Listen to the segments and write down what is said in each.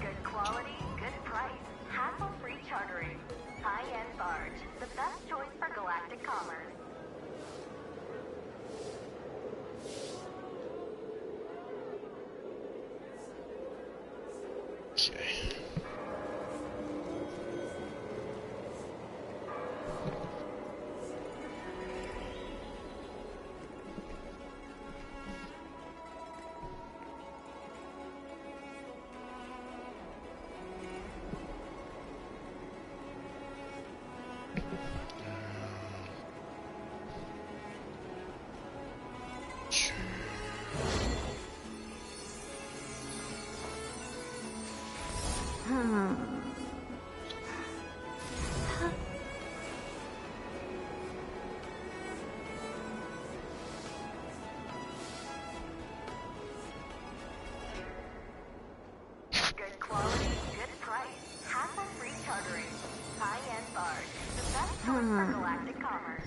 Good quality, good price, hassle-free chartering. High-end barge, the best choice for galactic commerce. Okay. Good quality, good price, hassle-free chartering. High-end barge, the best choice for galactic commerce.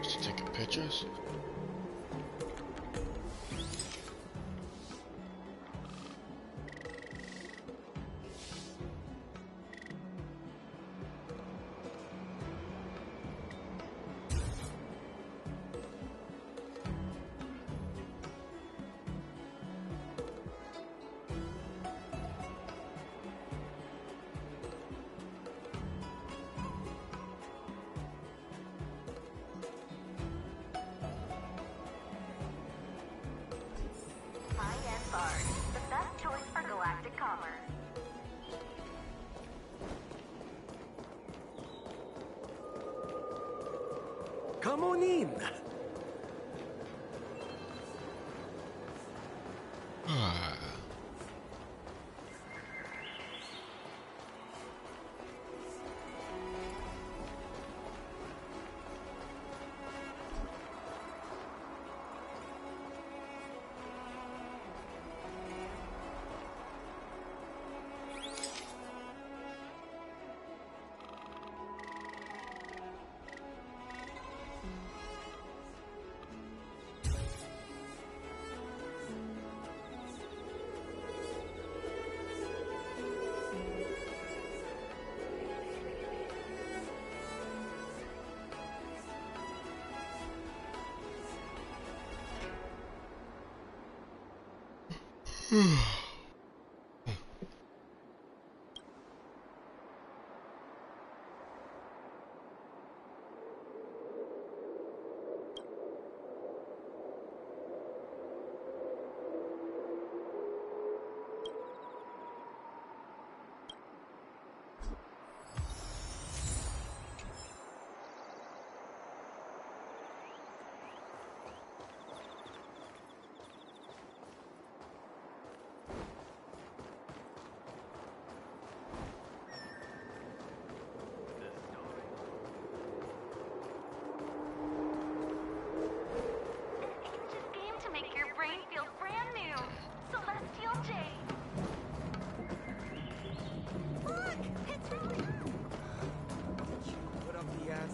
Just taking pictures. High-end barge, the best choice for galactic commerce. Come on in. Ah.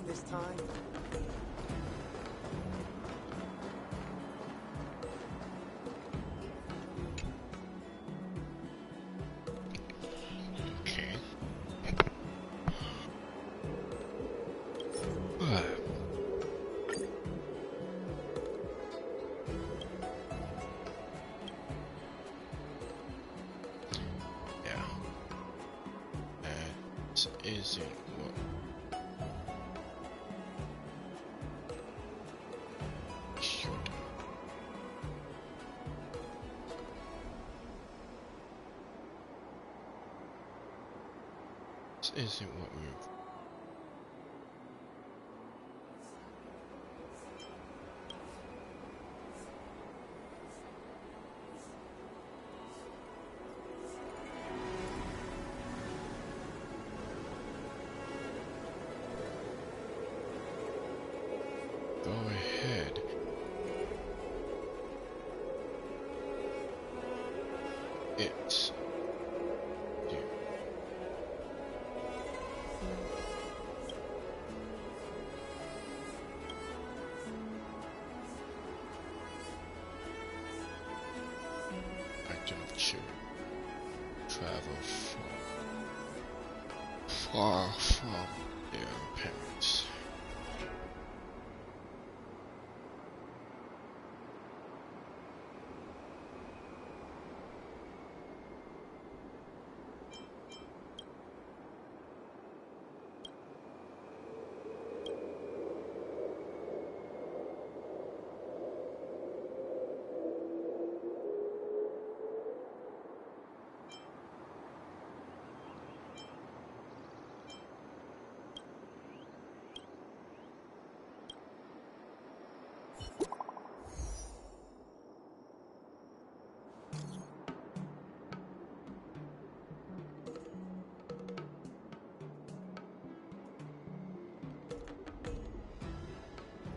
this time? Okay. Yeah. That isn't what. Should. This isn't what we were. It's yeah. Action of children travel far from their parents.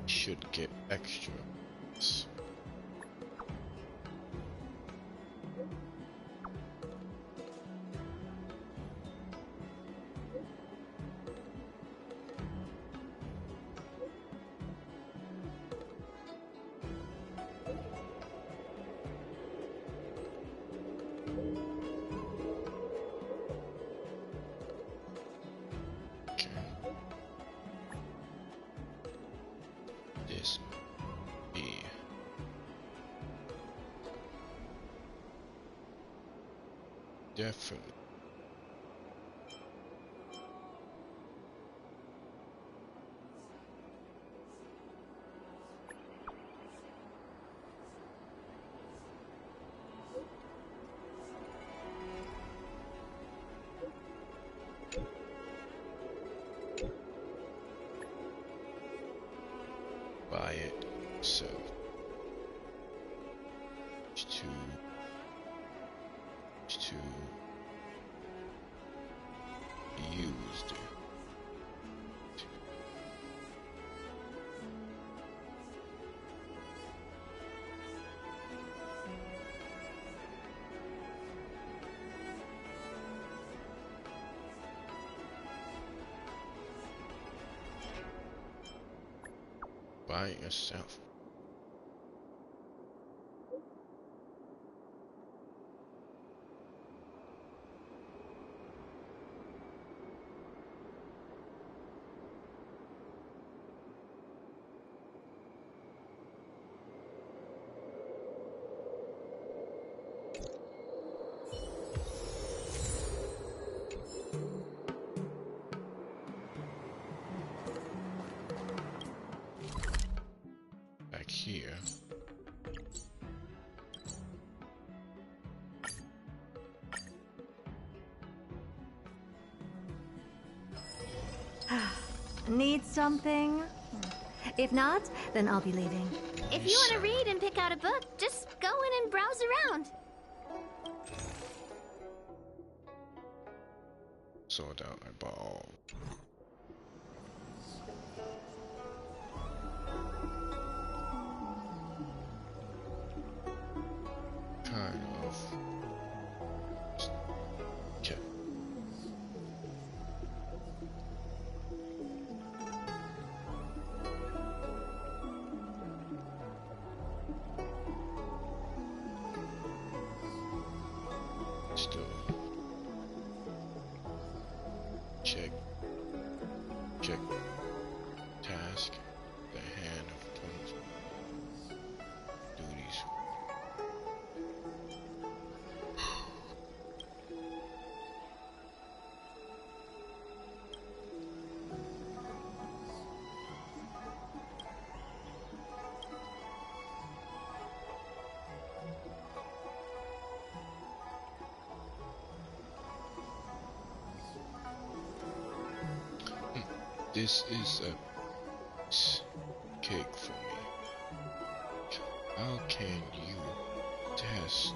Should get extra. Okay. This be definitely buy it. So to be used. Buy it yourself. Back here. Need something? If not, then I'll be leaving. If you want to read and pick out a book, just go in and browse around. Sort out my ball. Kind of. Okay. Still. Check. Task. The hand of points. Duties. This is a cake for me. How can you test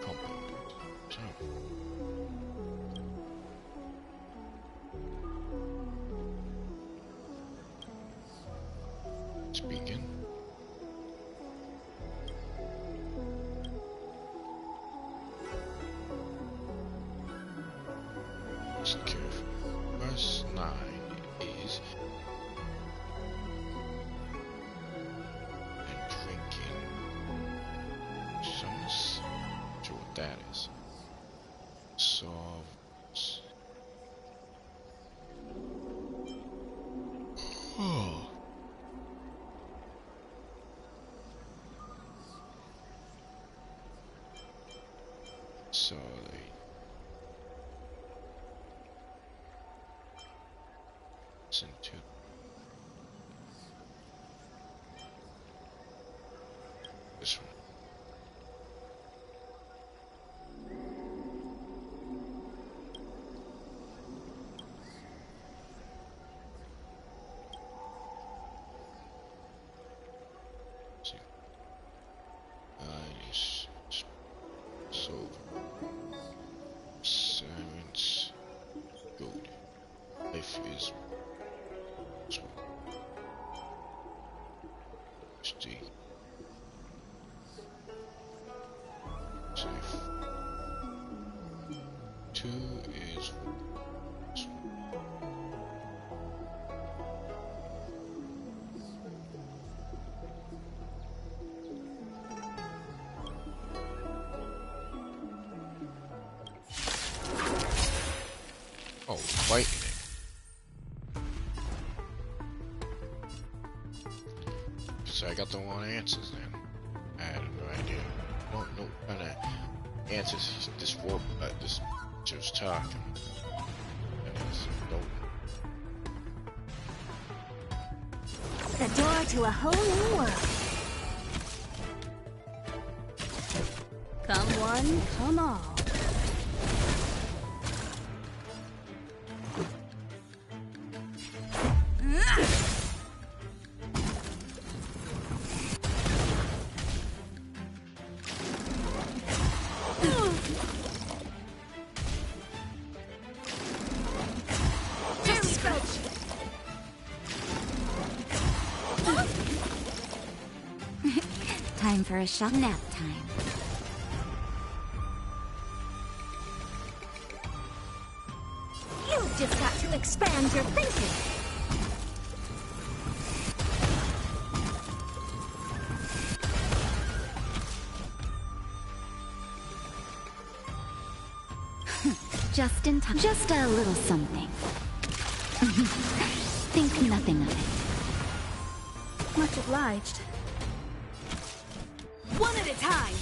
component? Jump. Speaking. listen carefully. Verse 9 is and drinking. So I'm gonna see what that is. Solves. Oh. So they listen to this one. See. Yes. So servants good. Life is stay safe. 2 is oh, lightning. So I got the wrong answers then. I had no idea. No kind of answers this war, this just talking. And it's no. The door to a whole new world. Come one, come all. Time for a shot nap time. You've just got to expand your thinking. Just in time. Just a little something. Think nothing of it. Much obliged. One at a time.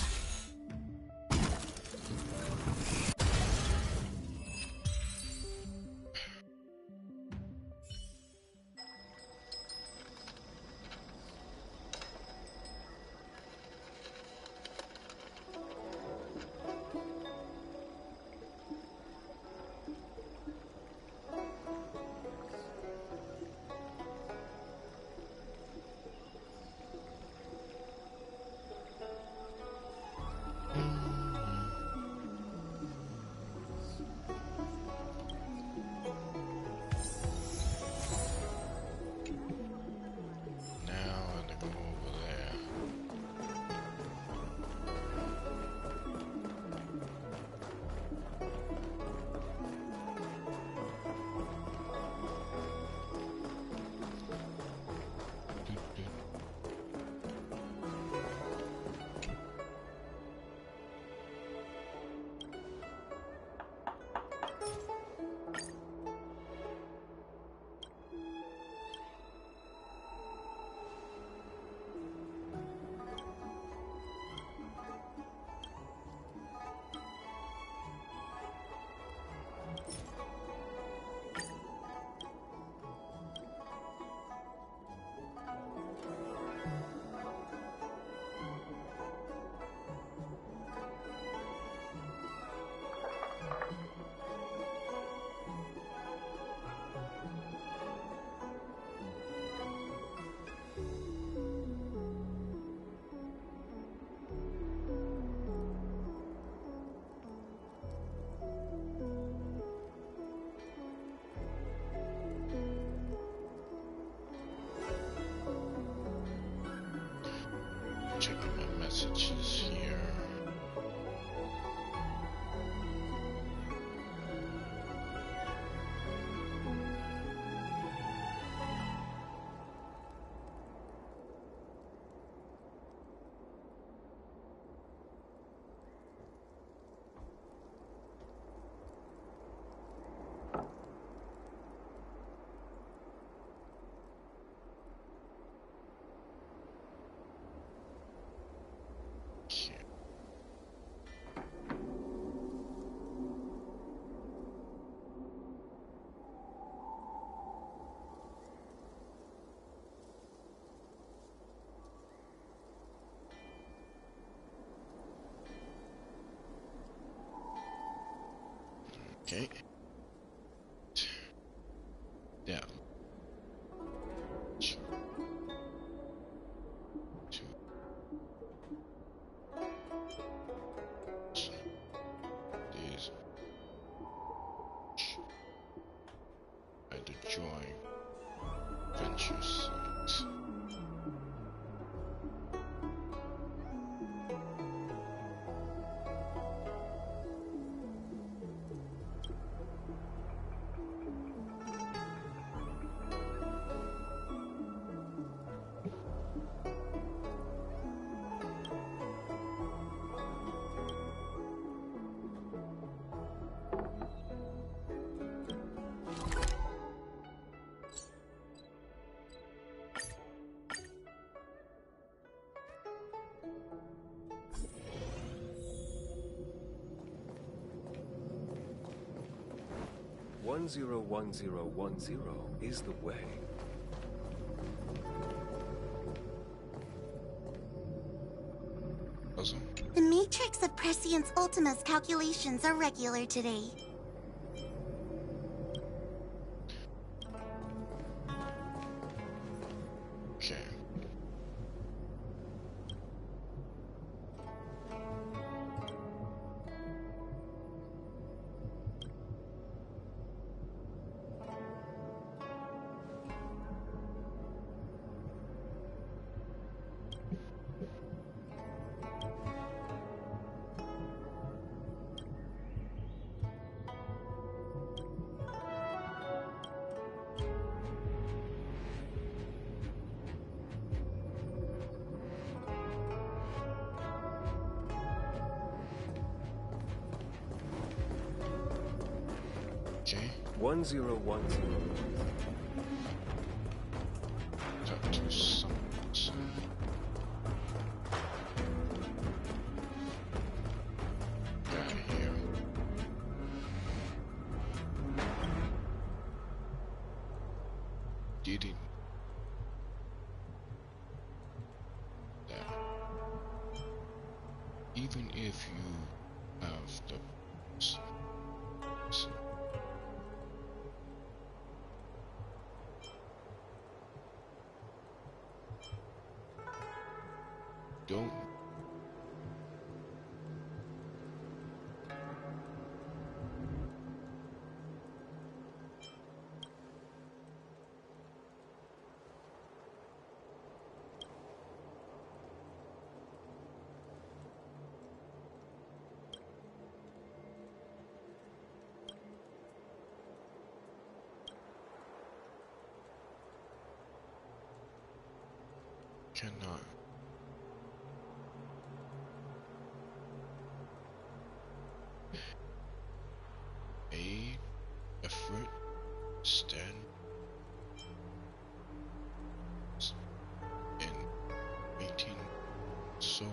Checking my messages here. Okay. Down. Two. These. And to join venture sites. One zero 1010 is the way. Awesome. The matrix of Prescience Ultima's calculations are regular today. Okay. Okay. 1010. Talk to someone. Guy here. Didn't. That. Even if you have the don't cannot aid effort stand in 18 so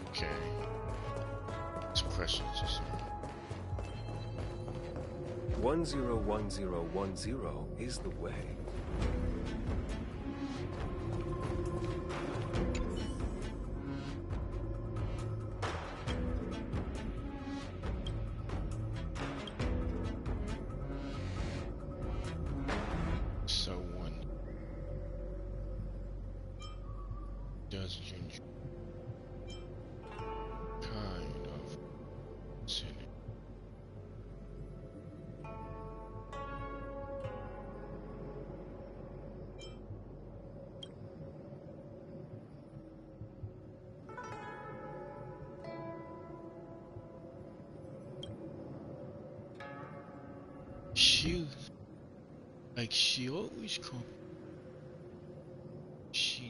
okay. It's questions. 101010 is the way. Someone does enjoy kind of sinning. She, like, she always come. She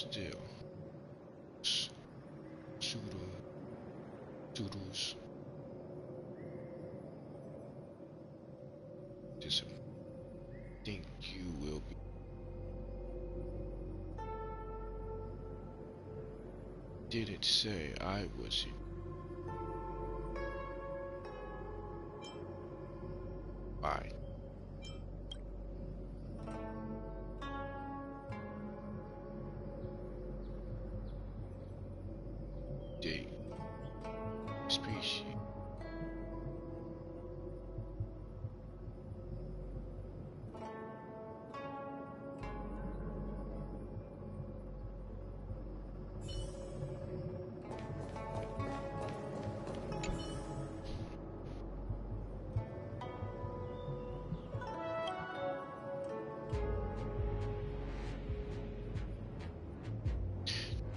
still. Doodles. Just think you will be. Did it say I was it? Why? Date. Species.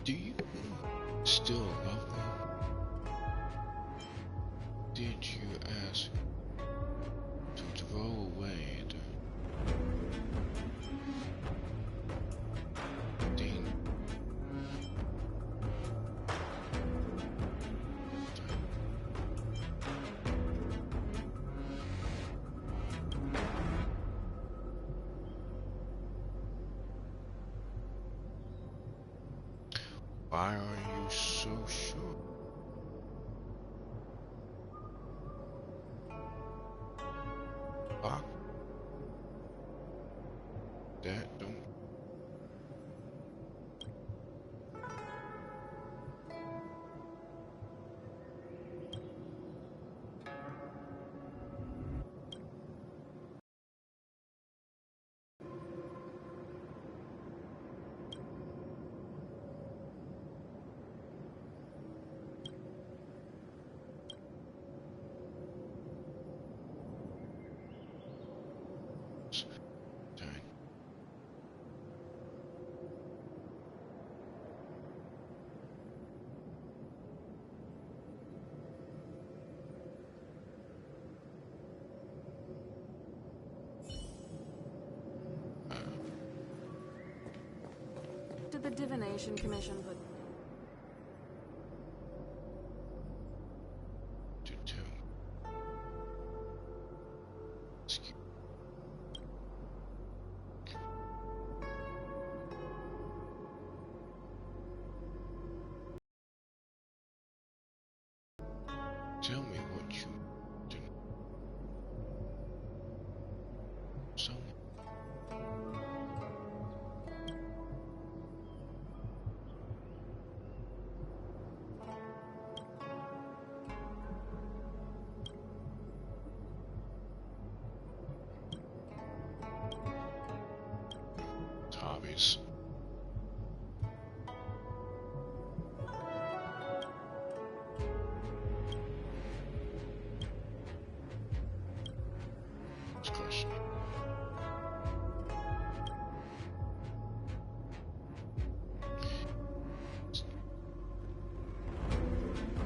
Do you still love me? Did you ask to throw away the thing? Why are you so sure? Fuck. That don't. Dang. Did the Divination Commission put... To excuse. Tell me what you do. So. Hobbies. Next question.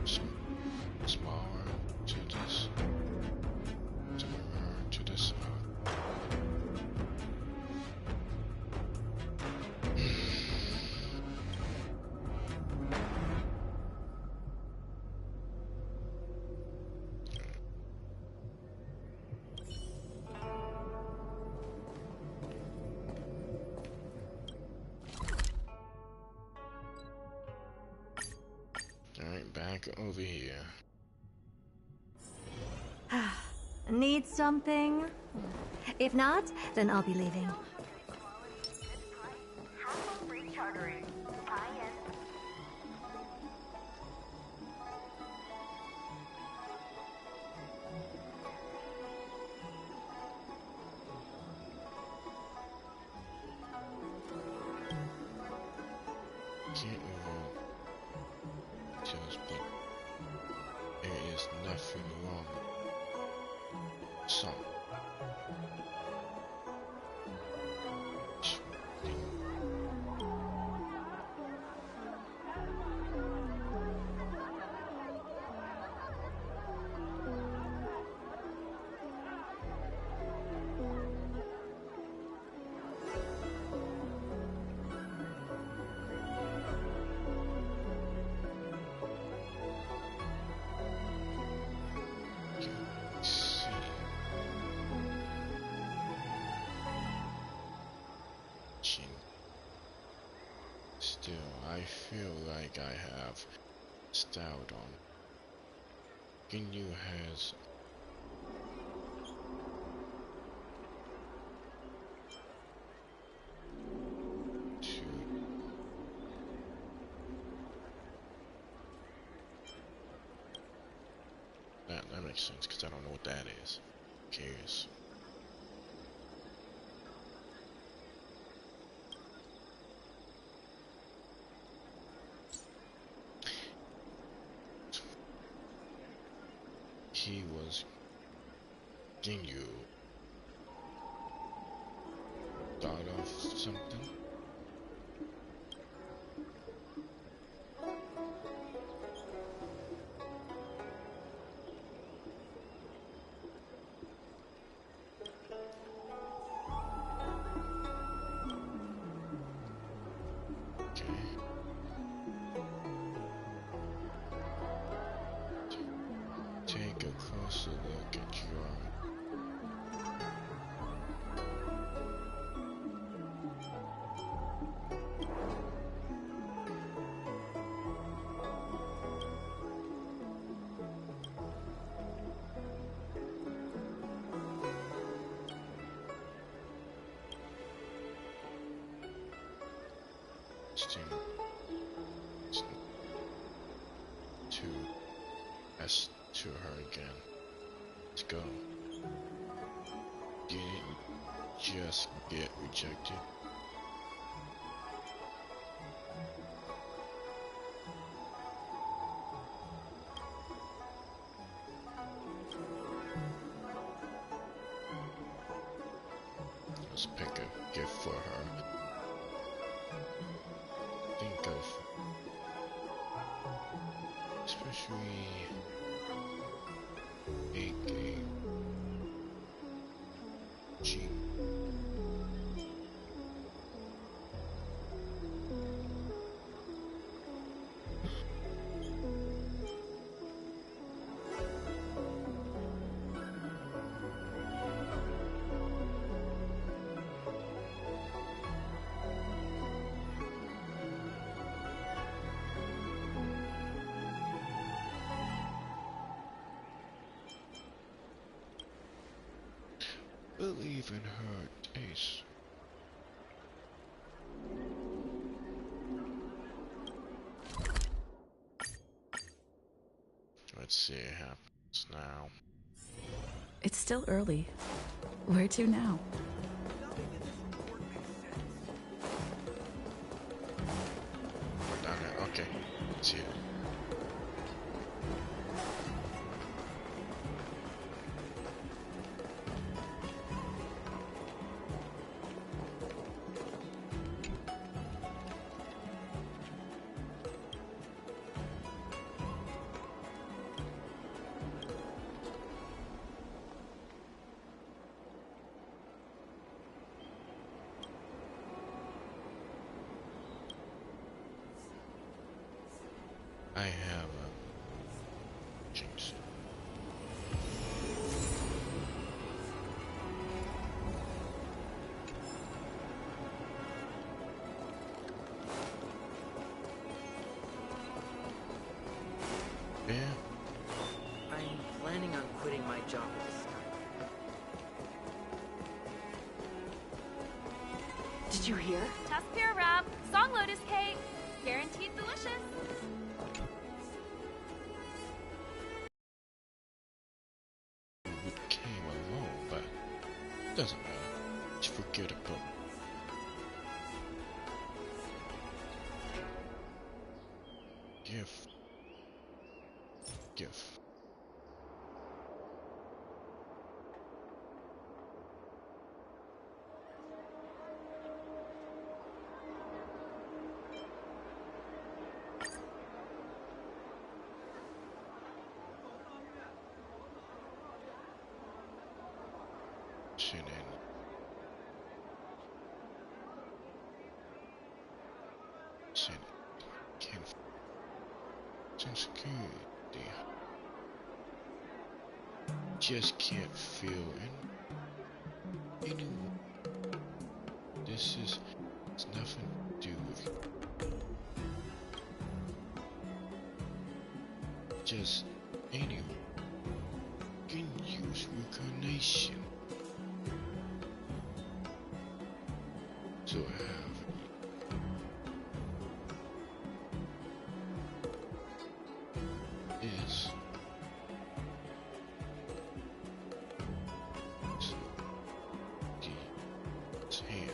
So, smaller to this, smaller to this. Alright, back over here. Need something? If not, then I'll be leaving. Hassle-free chartering. High-end. Can't evolve details, but there is nothing wrong. Some. still, I feel like I have styled on. Ginyu has two. That makes sense because I don't know what that is. Who cares? He was Ginyu. Thought of something? Take a closer look at your steam to S to her again. Let's go. Didn't just get rejected. Let's pick a gift for her. Think of especially a G. Believe in her taste. Let's see what happens now. It's still early. Where to now? We're down there. Okay. Let's see it. I have a jinx. Yeah. I'm planning on quitting my job at this time. Did you hear? Test peer wrap, song lotus cake, guaranteed delicious. We came along, but it doesn't matter. Just forget about it. Gift. Gift. Shit in. Shit. Can't. Security. Just can't feel anyone. This is. It's nothing to do with you. just anyone can use recognition. So have is the hand.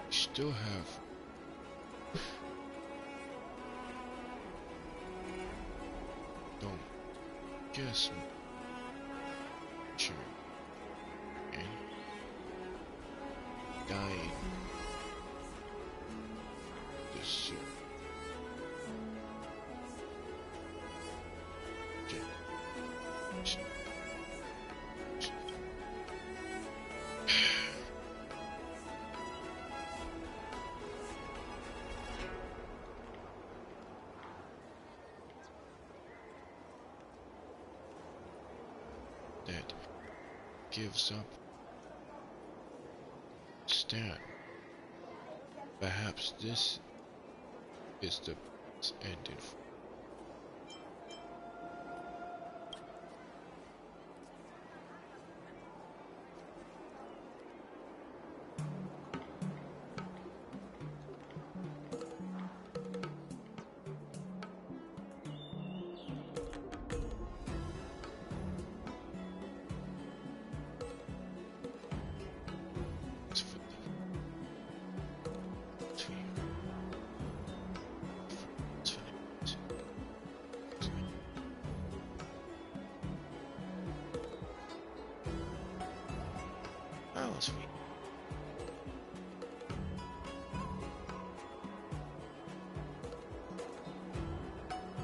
Still have don't guess and dying this suit. That gives up stand. Perhaps this is the ending. Sweet.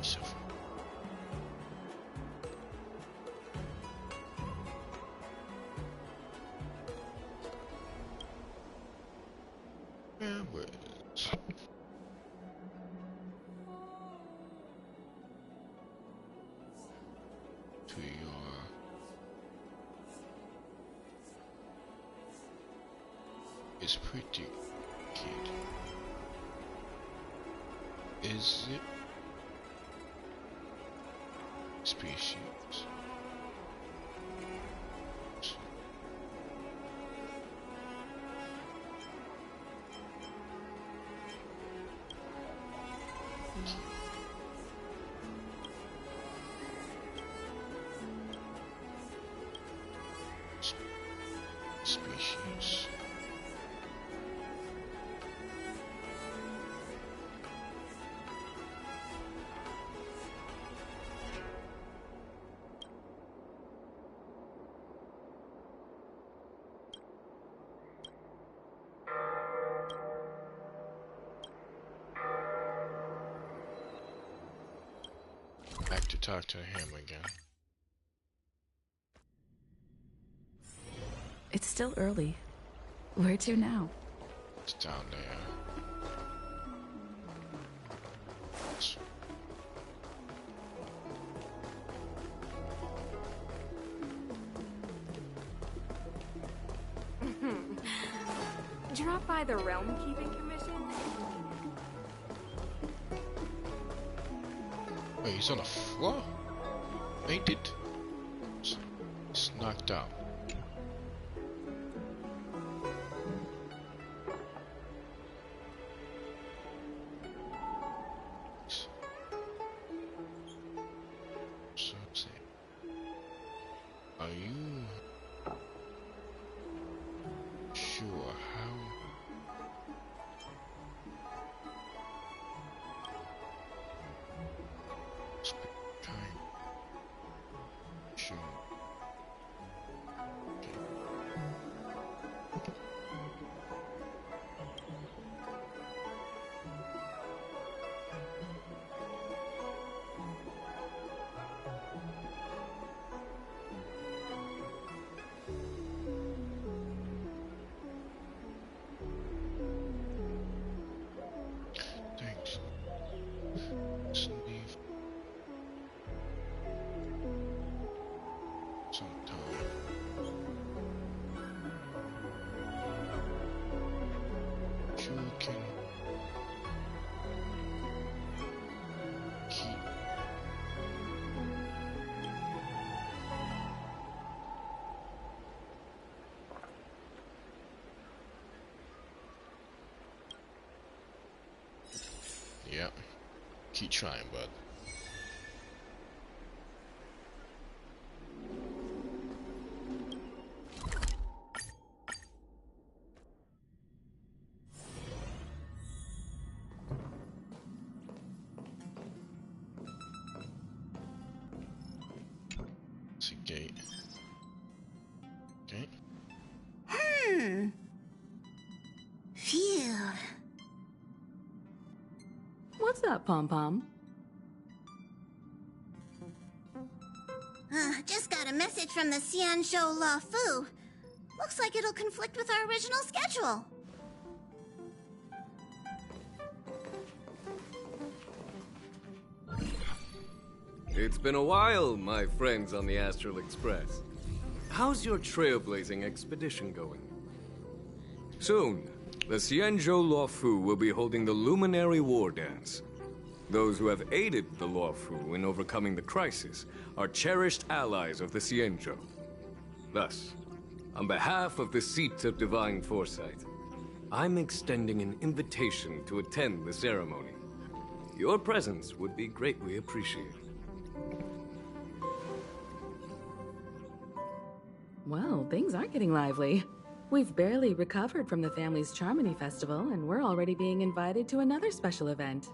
So far. To your is pretty, kid. Is it species? Species. Back to talk to him again. It's still early. Where to now? It's down there. Drop by the Realm Keeping Commission? Wait, he's on the floor? Fainted? It's knocked out. Are you sure how? Time. Sure. keep trying, bud. It's a gate. Okay. Phew. What's up, Pom Pom? Just got a message from the Xianzhou La Fu. Looks like it'll conflict with our original schedule. It's been a while, my friends on the Astral Express. How's your trailblazing expedition going? Soon, the Xianzhou La Fu will be holding the Luminary War Dance. Those who have aided the La Fu in overcoming the crisis are cherished allies of the Xianzhou. Thus, on behalf of the Seat of Divine Foresight, I'm extending an invitation to attend the ceremony. Your presence would be greatly appreciated. Well, things are getting lively. We've barely recovered from the family's Charmony Festival, and we're already being invited to another special event.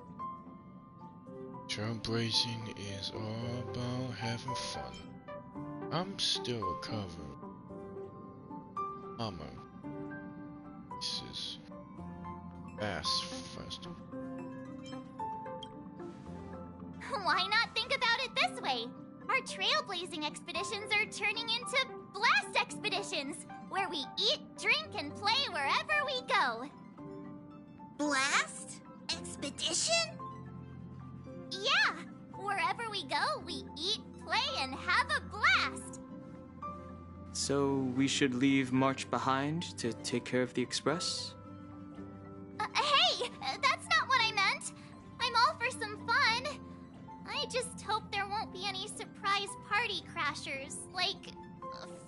Trailblazing is all about having fun. I'm still recovering. Mama. This is fast festival. Why not think about it this way? Our trailblazing expeditions are turning into blast expeditions, where we eat, drink, and play wherever we go. Blast? Expedition? Yeah! Wherever we go, we eat, play, and have a blast! So we should leave March behind to take care of the Express? Hey! That's not what I meant! I'm all for some fun. I just hope there won't be any surprise party crashers, like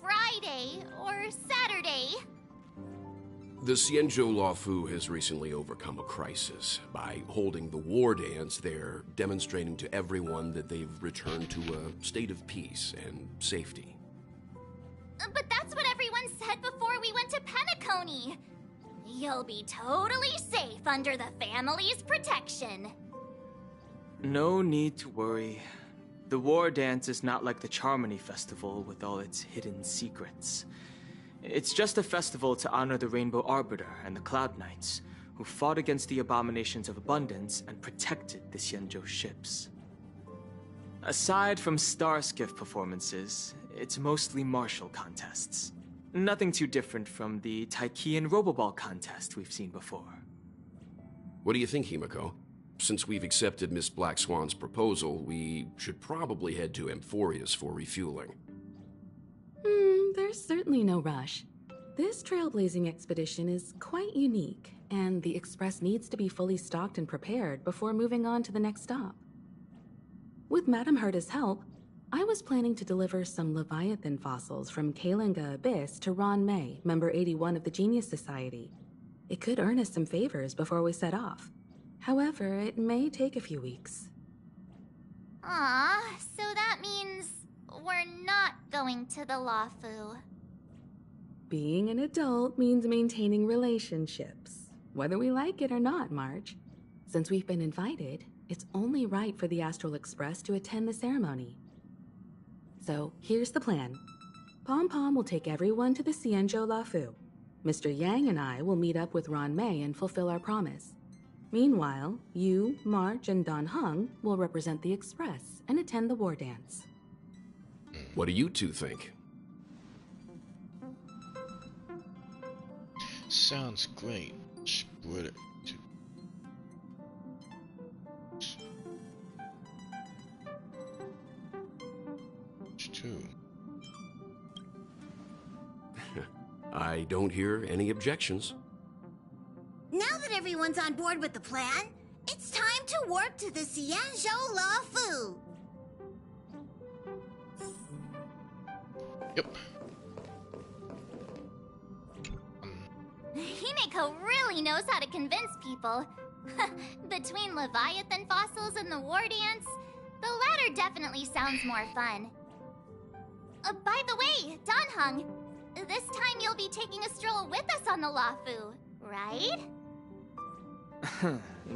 Friday or Saturday. The Xianzhou La Fu has recently overcome a crisis. By holding the war dance, they're demonstrating to everyone that they've returned to a state of peace and safety. But that's what everyone said before we went to Penacony. You'll be totally safe under the family's protection. No need to worry. The War Dance is not like the Charmony Festival with all its hidden secrets. It's just a festival to honor the Rainbow Arbiter and the Cloud Knights, who fought against the abominations of abundance and protected the Xianzhou ships. Aside from star skiff performances, it's mostly martial contests. Nothing too different from the Taiki and Roboball contest we've seen before. What do you think, Himiko? Since we've accepted Miss Black Swan's proposal, we should probably head to Amphorius for refueling. There's certainly no rush. This trailblazing expedition is quite unique, and the Express needs to be fully stocked and prepared before moving on to the next stop. With Madame Herta's help, I was planning to deliver some Leviathan fossils from Kalinga Abyss to Ron May, member 81 of the Genius Society. It could earn us some favors before we set off. However, it may take a few weeks. So that means we're not going to the Lafu. Being an adult means maintaining relationships, whether we like it or not, March. Since we've been invited, it's only right for the Astral Express to attend the ceremony. So, here's the plan. Pom Pom will take everyone to the Xianzhou La Fu. Mr. Yang and I will meet up with Ron May and fulfill our promise. Meanwhile, you, March, and Don Hung will represent the Express and attend the war dance. What do you two think? Sounds great. Split it. Two. I don't hear any objections. Now that everyone's on board with the plan, it's time to warp to the Xianzhou La Fu. Yep. Himeko really knows how to convince people. Between Leviathan fossils and the war dance, the latter definitely sounds more fun. By the way, Danheng, this time you'll be taking a stroll with us on the Luofu, right?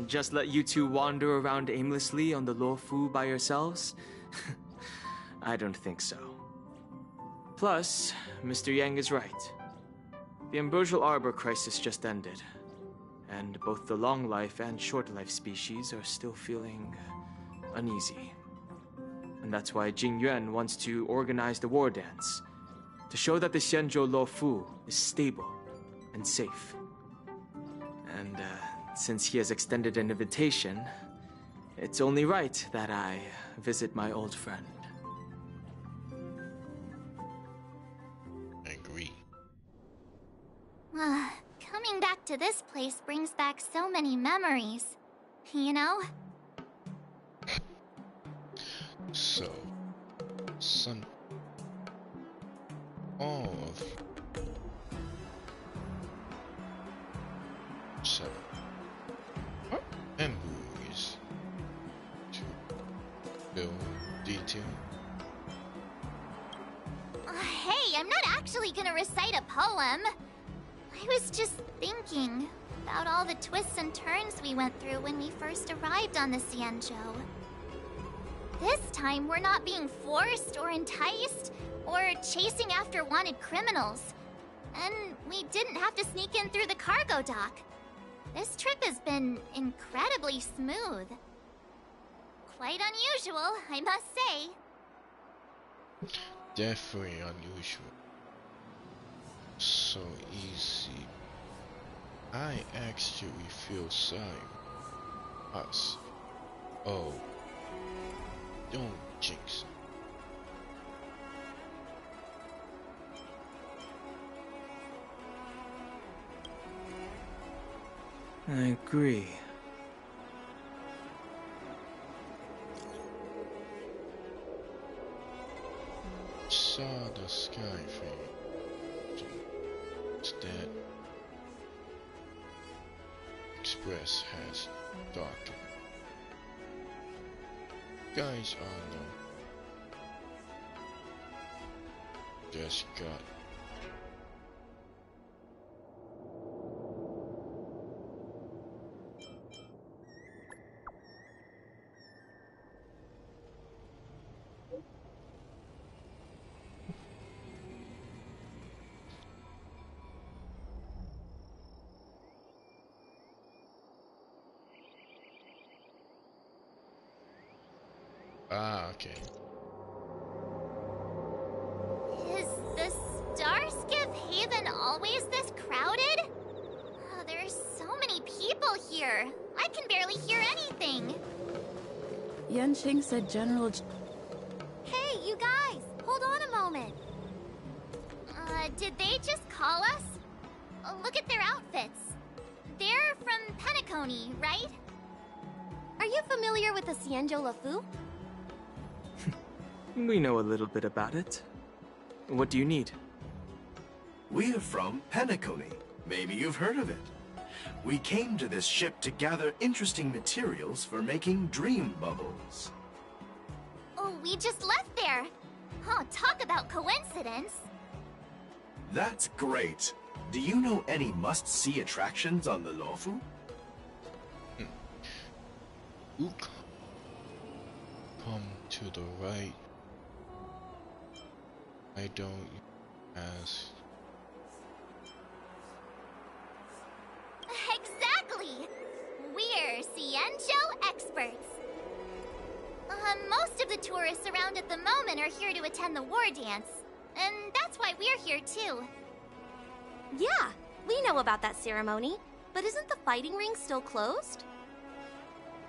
Just let you two wander around aimlessly on the Luofu by yourselves? I don't think so. Plus, Mr. Yang is right. The Ambrosial Arbor crisis just ended, and both the long life and short life species are still feeling uneasy. And that's why Jing Yuan wants to organize the war dance, to show that the Xianzhou Luofu is stable and safe. And since he has extended an invitation, it's only right that I visit my old friend. I agree. Coming back to this place brings back so many memories, you know? So, some of 7 memories to build detail. Hey, I'm not actually gonna recite a poem. I was just thinking about all the twists and turns we went through when we first arrived on the Xianzhou. This time, we're not being forced or enticed or chasing after wanted criminals. And we didn't have to sneak in through the cargo dock. This trip has been incredibly smooth. Quite unusual, I must say. Definitely unusual. So easy. I actually feel sorry. Us. Oh. Don't jinx I agree. saw the sky fade. Instead, Express has darkened. Guys are no. Just got. Ah, okay. Is the Starskiff Haven always this crowded? Oh, there's so many people here. I can barely hear anything. Yanqing said General... Hey, you guys! Hold on a moment. Did they just call us? Look at their outfits. They're from Penacony, right? Are you familiar with the Xianzhou Luofu? We know a little bit about it. What do you need? We're from Penacony. Maybe you've heard of it. We came to this ship to gather interesting materials for making dream bubbles. Oh, we just left there. Oh, talk about coincidence. That's great. Do you know any must-see attractions on the Luofu? Come to the right. I don't ask. Exactly! We're Xianzhou experts. Most of the tourists around at the moment are here to attend the war dance. And that's why we're here too. Yeah, we know about that ceremony. But isn't the fighting ring still closed?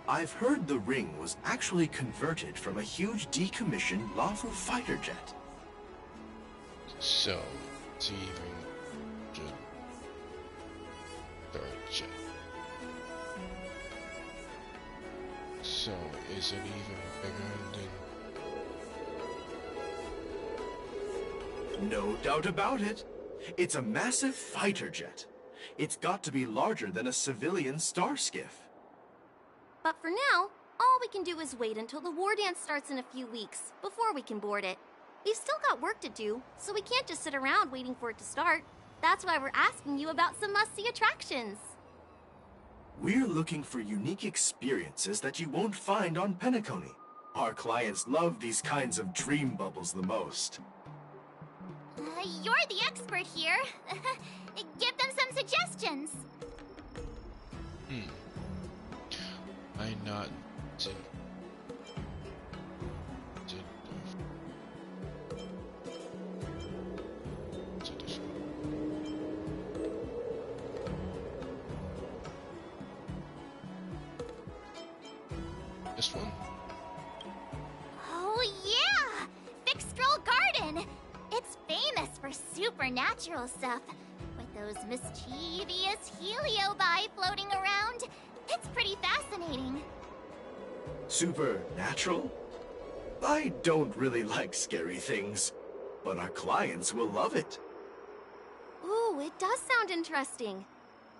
I've heard the ring was actually converted from a huge decommissioned Luofu fighter jet. So, it's even just third jet. So, is it even bigger than... No doubt about it. It's a massive fighter jet. It's got to be larger than a civilian star skiff. But for now, all we can do is wait until the war dance starts in a few weeks, before we can board it. We've still got work to do, so we can't just sit around waiting for it to start. That's why we're asking you about some must-see attractions. We're looking for unique experiences that you won't find on Penacony. Our clients love these kinds of dream bubbles the most. You're the expert here. Give them some suggestions. I not did this one? Oh yeah! Fixtrol Garden! It's famous for supernatural stuff. With those mischievous heliobi floating around. It's pretty fascinating. Supernatural? I don't really like scary things, but our clients will love it. Ooh, it does sound interesting.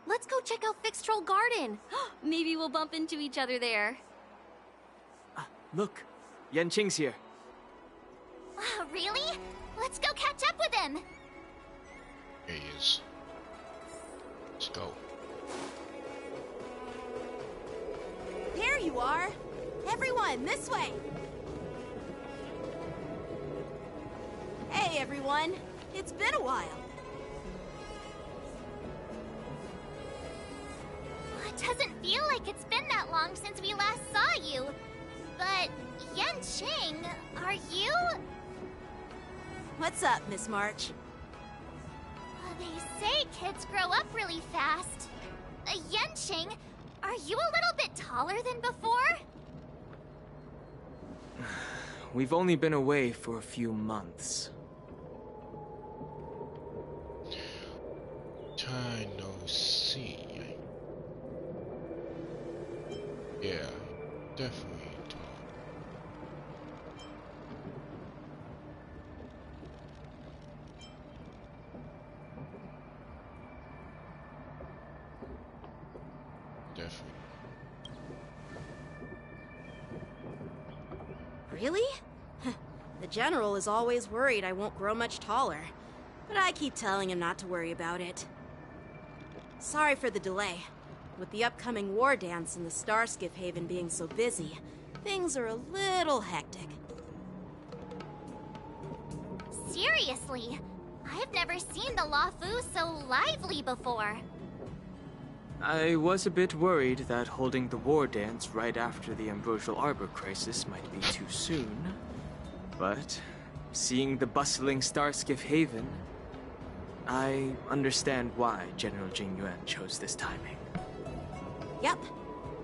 Let's go check out Fixtrol Garden. Maybe we'll bump into each other there. Look, Yanqing's here. Really? Let's go catch up with him. Here he is. Let's go. There you are! Everyone, this way! Hey, everyone! It's been a while. It doesn't feel like it's been that long since we last saw you. But, Yanqing, are you? What's up, Miss March? They say kids grow up really fast. Yanqing, are you a little bit taller than before? We've only been away for a few months. I no see. Yeah, definitely tall. Definitely. Really? The General is always worried I won't grow much taller, but I keep telling him not to worry about it. Sorry for the delay. With the upcoming war dance and the Starskiff Haven being so busy, things are a little hectic. Seriously, I've never seen the Luofu so lively before. I was a bit worried that holding the war dance right after the Ambrosial Arbor crisis might be too soon. But seeing the bustling Starskiff Haven, I understand why General Jing Yuan chose this timing. Yep.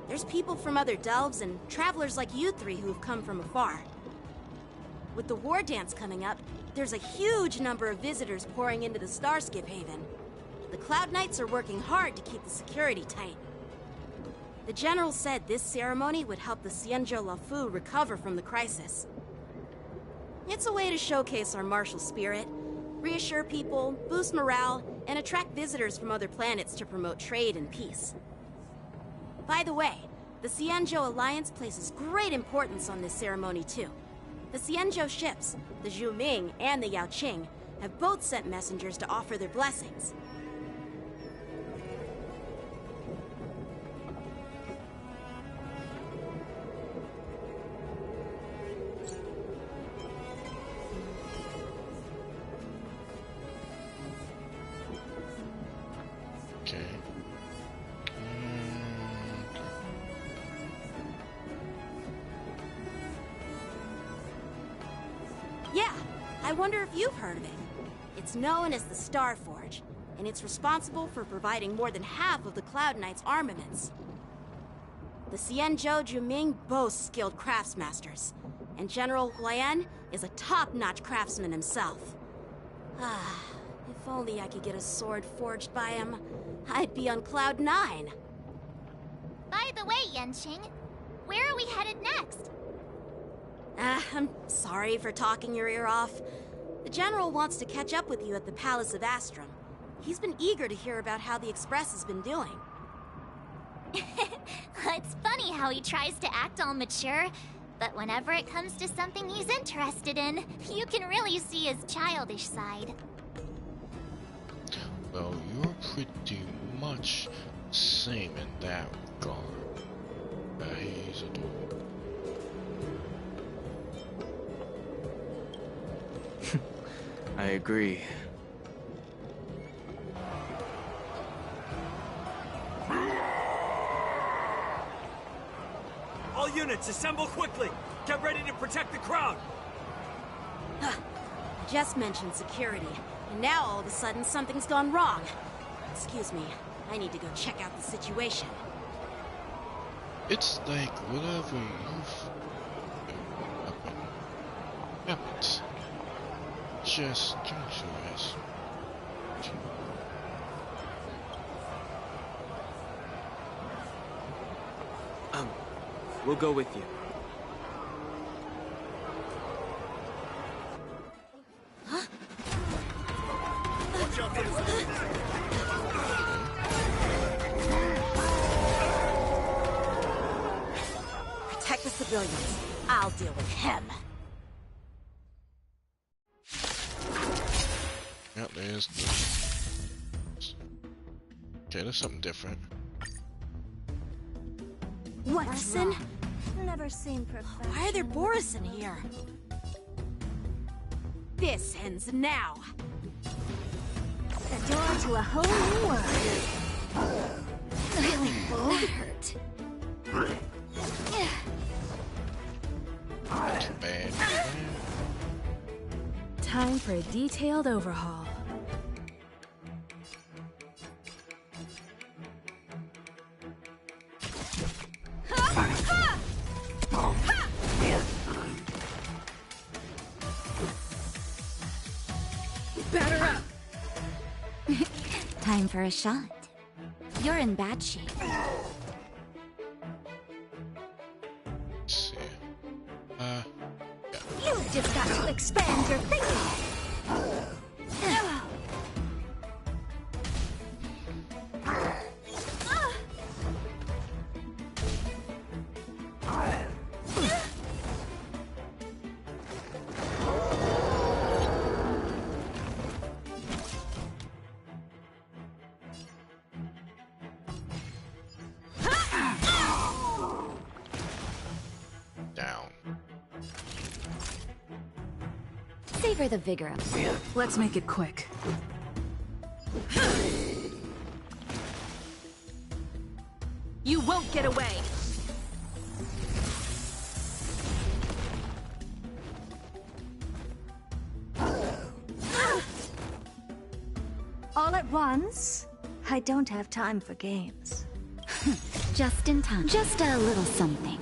There's people from other delves and travelers like you three who've come from afar. With the war dance coming up, there's a huge number of visitors pouring into the Starskiff Haven. The Cloud Knights are working hard to keep the security tight. The General said this ceremony would help the Xianzhou Luofu recover from the crisis. It's a way to showcase our martial spirit, reassure people, boost morale, and attract visitors from other planets to promote trade and peace. By the way, the Xianzhou Alliance places great importance on this ceremony too. The Xianzhou ships, the Zhu Ming and the Yaoqing, have both sent messengers to offer their blessings. Okay. Yeah, I wonder if you've heard of it. It's known as the Star Forge, and it's responsible for providing more than half of the Cloud Knight's armaments. The Xianzhou Juming boasts skilled craftsmasters, and General Huayan is a top-notch craftsman himself. Ah, if only I could get a sword forged by him, I'd be on Cloud 9. By the way, Yanqing, where are we headed next? I'm sorry for talking your ear off. The General wants to catch up with you at the Palace of Astrum. He's been eager to hear about how the Express has been doing. It's funny how he tries to act all mature, but whenever it comes to something he's interested in, you can really see his childish side. Well, you're pretty much the same in that regard. He's adorable. I agree. All units, assemble quickly! Get ready to protect the crowd! I just mentioned security, and now all of a sudden something's gone wrong. Excuse me, I need to go check out the situation. It's like whatever happens. Just don't your ass. We'll go with you. Watch out for Protect the civilians. I'll deal with him. Yep, there's. Okay, there's something different. What's Borison? wrong? Never seen perfection. Why are there Borison here? This ends now. The door to a whole new world. Really both hurt. Too bad. Time for a detailed overhaul. Batter up. Time for a shot. You're in bad shape. Let's see. You've just got to expand your thinking. Down. Savor the vigor of it. Let's make it quick. You won't get away! All at once? I don't have time for games. Just in time. Just a little something.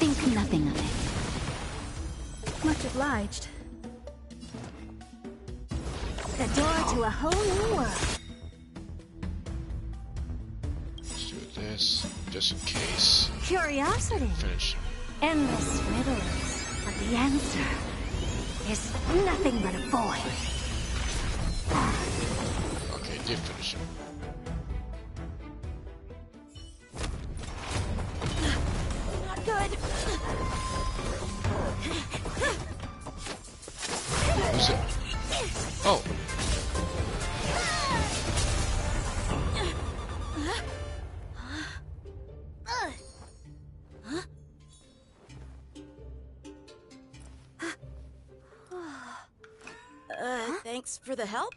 Think nothing of it. Much obliged. The door to a whole new world. Let's do this, just in case. Curiosity. Finish. Endless riddles. But the answer is nothing but a void. Okay, did finish him. Not good. Who's it? Oh. Thanks for the help.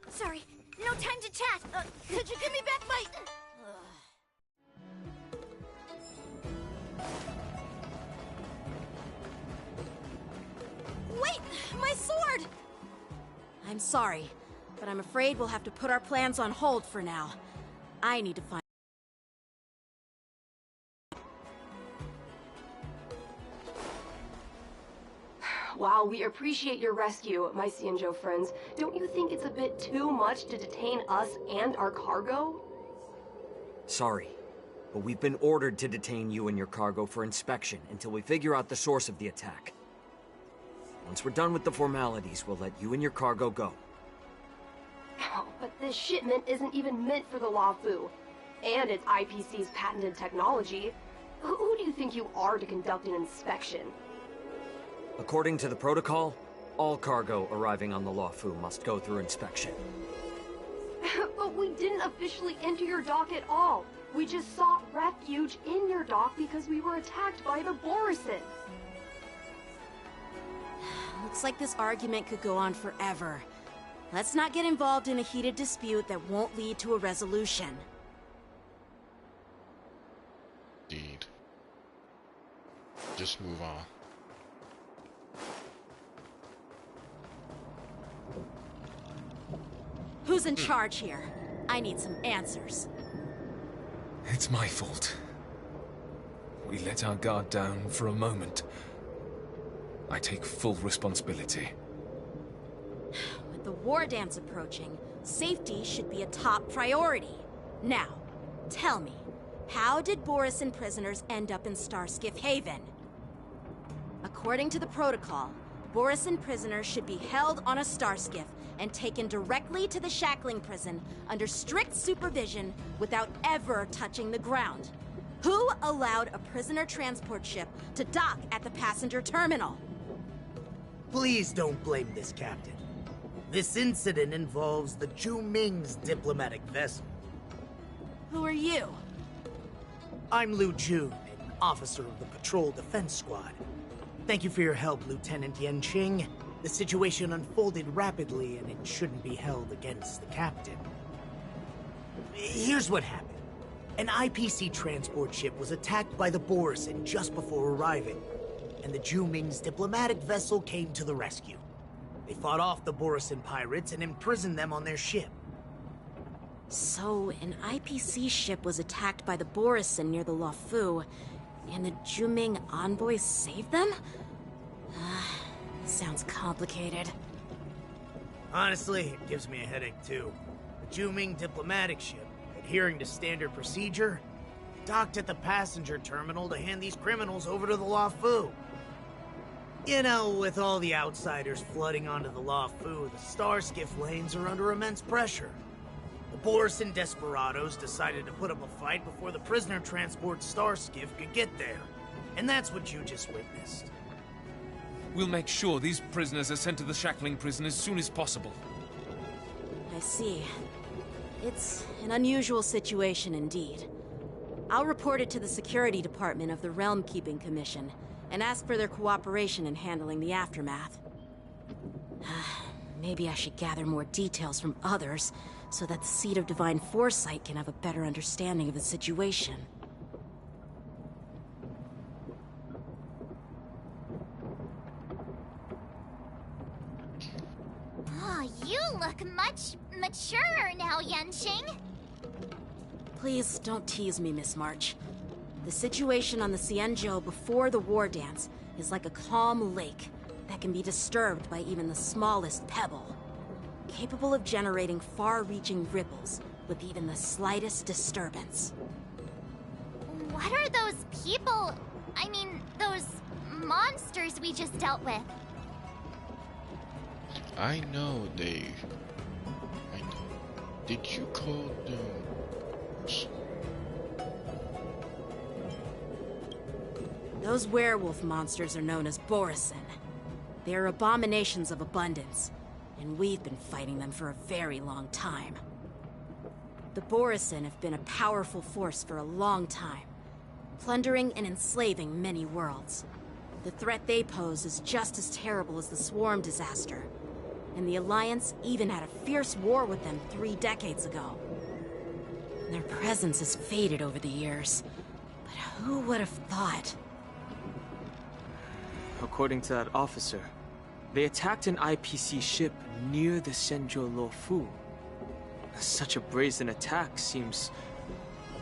Sorry, no time to chat. Could you give me back my... Wait! My sword! I'm sorry, but I'm afraid we'll have to put our plans on hold for now. I need to find... While we appreciate your rescue, my Cienjo friends, don't you think it's a bit too much to detain us and our cargo? Sorry, but we've been ordered to detain you and your cargo for inspection until we figure out the source of the attack. Once we're done with the formalities, we'll let you and your cargo go. Oh, but this shipment isn't even meant for the Luofu. And it's IPC's patented technology. Who do you think you are to conduct an inspection? According to the protocol, all cargo arriving on the Luofu must go through inspection. But we didn't officially enter your dock at all. We just sought refuge in your dock because we were attacked by the Borisin. Looks like this argument could go on forever. Let's not get involved in a heated dispute that won't lead to a resolution. Indeed. Just move on. Who's in charge here? I need some answers. It's my fault. We let our guard down for a moment. I take full responsibility. With the war dance approaching, safety should be a top priority. Now, tell me, how did Borisin prisoners end up in Starskiff Haven? According to the protocol, Borisin prisoners should be held on a starskiff and taken directly to the shackling prison under strict supervision without ever touching the ground. Who allowed a prisoner transport ship to dock at the passenger terminal? Please don't blame this captain. This incident involves the Zhu Ming's diplomatic vessel. Who are you? I'm Liu Jun, an officer of the Patrol Defense Squad. Thank you for your help, Lieutenant Yanqing. The situation unfolded rapidly, and it shouldn't be held against the captain. Here's what happened. An IPC transport ship was attacked by the Borisin just before arriving, and the Zhu Ming's diplomatic vessel came to the rescue. They fought off the Borisin pirates and imprisoned them on their ship. So, an IPC ship was attacked by the Borisin near the Luofu, and the Zhu Ming envoys saved them? Sounds complicated. Honestly, it gives me a headache too. The Zhu Ming diplomatic ship, adhering to standard procedure, docked at the passenger terminal to hand these criminals over to the Luofu. You know, with all the outsiders flooding onto the Luofu, the Starskiff lanes are under immense pressure. The Borisin desperados decided to put up a fight before the prisoner transport Starskiff could get there. And that's what you just witnessed. We'll make sure these prisoners are sent to the shackling prison as soon as possible. I see. It's an unusual situation indeed. I'll report it to the security department of the Realm Keeping Commission and ask for their cooperation in handling the aftermath. Maybe I should gather more details from others so that the Seed of Divine Foresight can have a better understanding of the situation. Oh, you look much maturer now, Yanqing. Please don't tease me, Miss March. The situation on the Xianzhou before the war dance is like a calm lake that can be disturbed by even the smallest pebble, capable of generating far-reaching ripples with even the slightest disturbance. What are those people? I mean, those monsters we just dealt with? I know, Dave. I know. Did you call them... Those werewolf monsters are known as Borisin. They are abominations of abundance, and we've been fighting them for a very long time. The Borisin have been a powerful force for a long time, plundering and enslaving many worlds. The threat they pose is just as terrible as the Swarm disaster, and the Alliance even had a fierce war with them 3 decades ago. Their presence has faded over the years, but who would have thought? According to that officer, they attacked an IPC ship near the Xianzhou Luofu. Such a brazen attack seems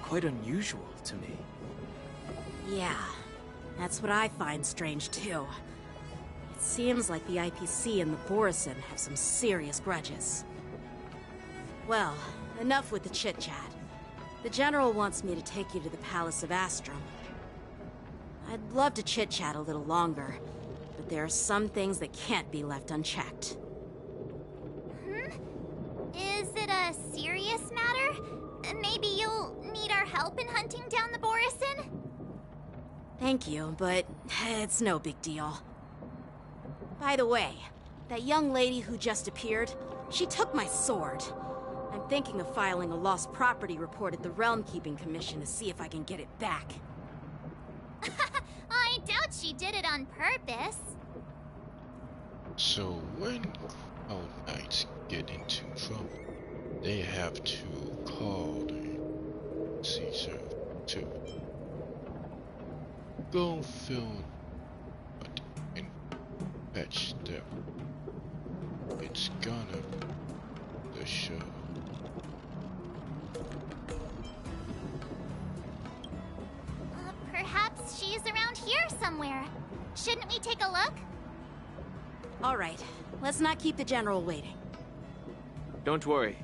quite unusual to me. Yeah, that's what I find strange too. It seems like the IPC and the Borisin have some serious grudges. Well, enough with the chit-chat. The General wants me to take you to the Palace of Astrum. I'd love to chit-chat a little longer, but there are some things that can't be left unchecked. Is a serious matter? Maybe you'll need our help in hunting down the Borison? Thank you, but it's no big deal. By the way, that young lady who just appeared, she took my sword. I'm thinking of filing a lost property report at the Realm Keeping Commission to see if I can get it back. I doubt she did it on purpose. So when Crown Knights get into trouble, they have to call the Caesar to go fill and fetch them. It's gonna be the show. Perhaps she's around here somewhere. Shouldn't we take a look? All right, let's not keep the General waiting. Don't worry.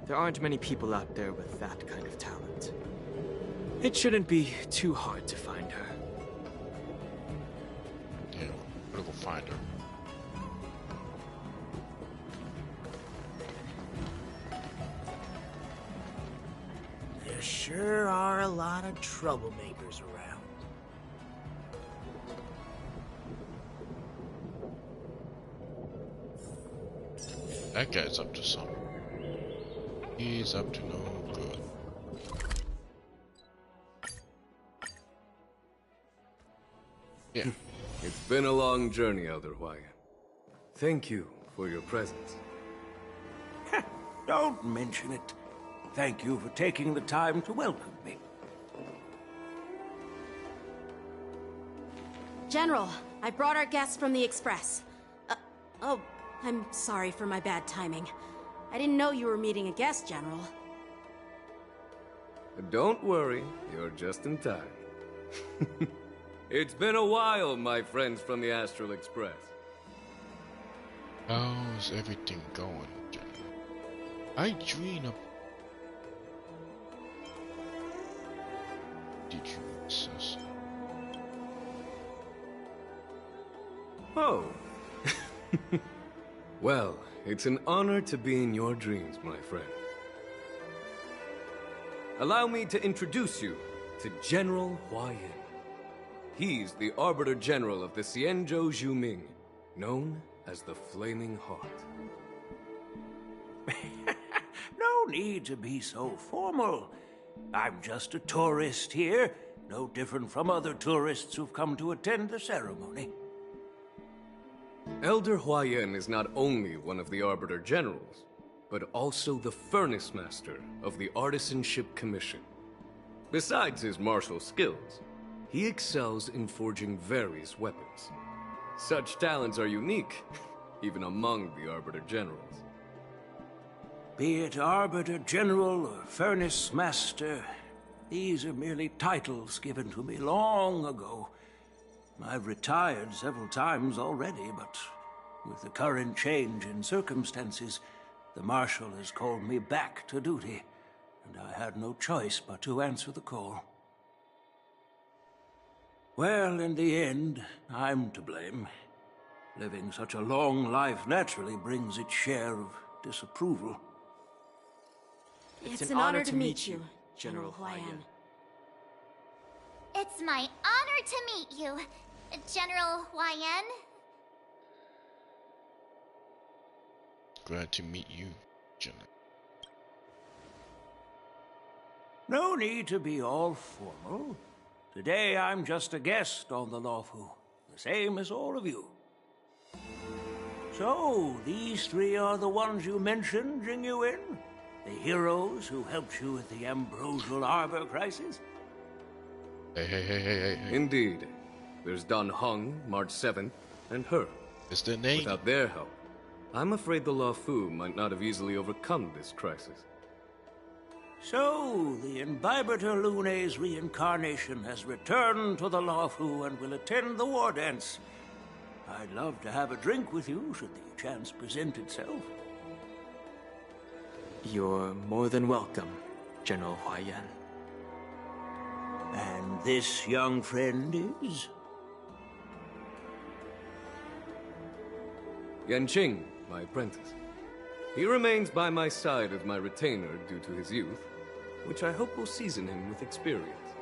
There aren't many people out there with that kind of talent. It shouldn't be too hard to find her. Yeah, we'll go find her. There sure are a lot of troublemakers around. That guy's up to something. He's up to no good. Yeah. It's been a long journey, Elder Hwyan. Thank you for your presence. Don't mention it. Thank you for taking the time to welcome me. General, I brought our guests from the Express. Oh, I'm sorry for my bad timing. I didn't know you were meeting a guest, General. Don't worry, you're just in time. It's been a while, my friends from the Astral Express. How's everything going, General? I dream of... Did you miss us? Oh. Well, it's an honor to be in your dreams, my friend. Allow me to introduce you to General Hwyan. He's the Arbiter General of the Xianzhou Zhuming, known as the Flaming Heart. No need to be so formal. I'm just a tourist here, no different from other tourists who've come to attend the ceremony. Elder Hwyan is not only one of the Arbiter Generals, but also the Furnace Master of the Artisanship Commission. Besides his martial skills, he excels in forging various weapons. Such talents are unique, even among the Arbiter Generals. Be it Arbiter General or Furnace Master, these are merely titles given to me long ago. I've retired several times already, but with the current change in circumstances, the Marshal has called me back to duty, and I had no choice but to answer the call. Well, in the end, I'm to blame. Living such a long life naturally brings its share of disapproval. It's an honor to meet you, General Hwyan. It's my honor to meet you, General Hwyan. Glad to meet you, General. No need to be all formal. Today I'm just a guest on the Luofu, the same as all of you. So, these three are the ones you mentioned, Jingyuin? The heroes who helped you with the Ambrosial Arbor crisis? Hey. Indeed. There's Dan Heng, March 7th, and her. Is the name? Without their help, I'm afraid the Luofu might not have easily overcome this crisis. So, the Imbibitor Lune's reincarnation has returned to the Luofu and will attend the war dance. I'd love to have a drink with you, should the chance present itself. You're more than welcome, General Hwyan. And this young friend is? Yanqing, my apprentice. He remains by my side as my retainer due to his youth, which I hope will season him with experience.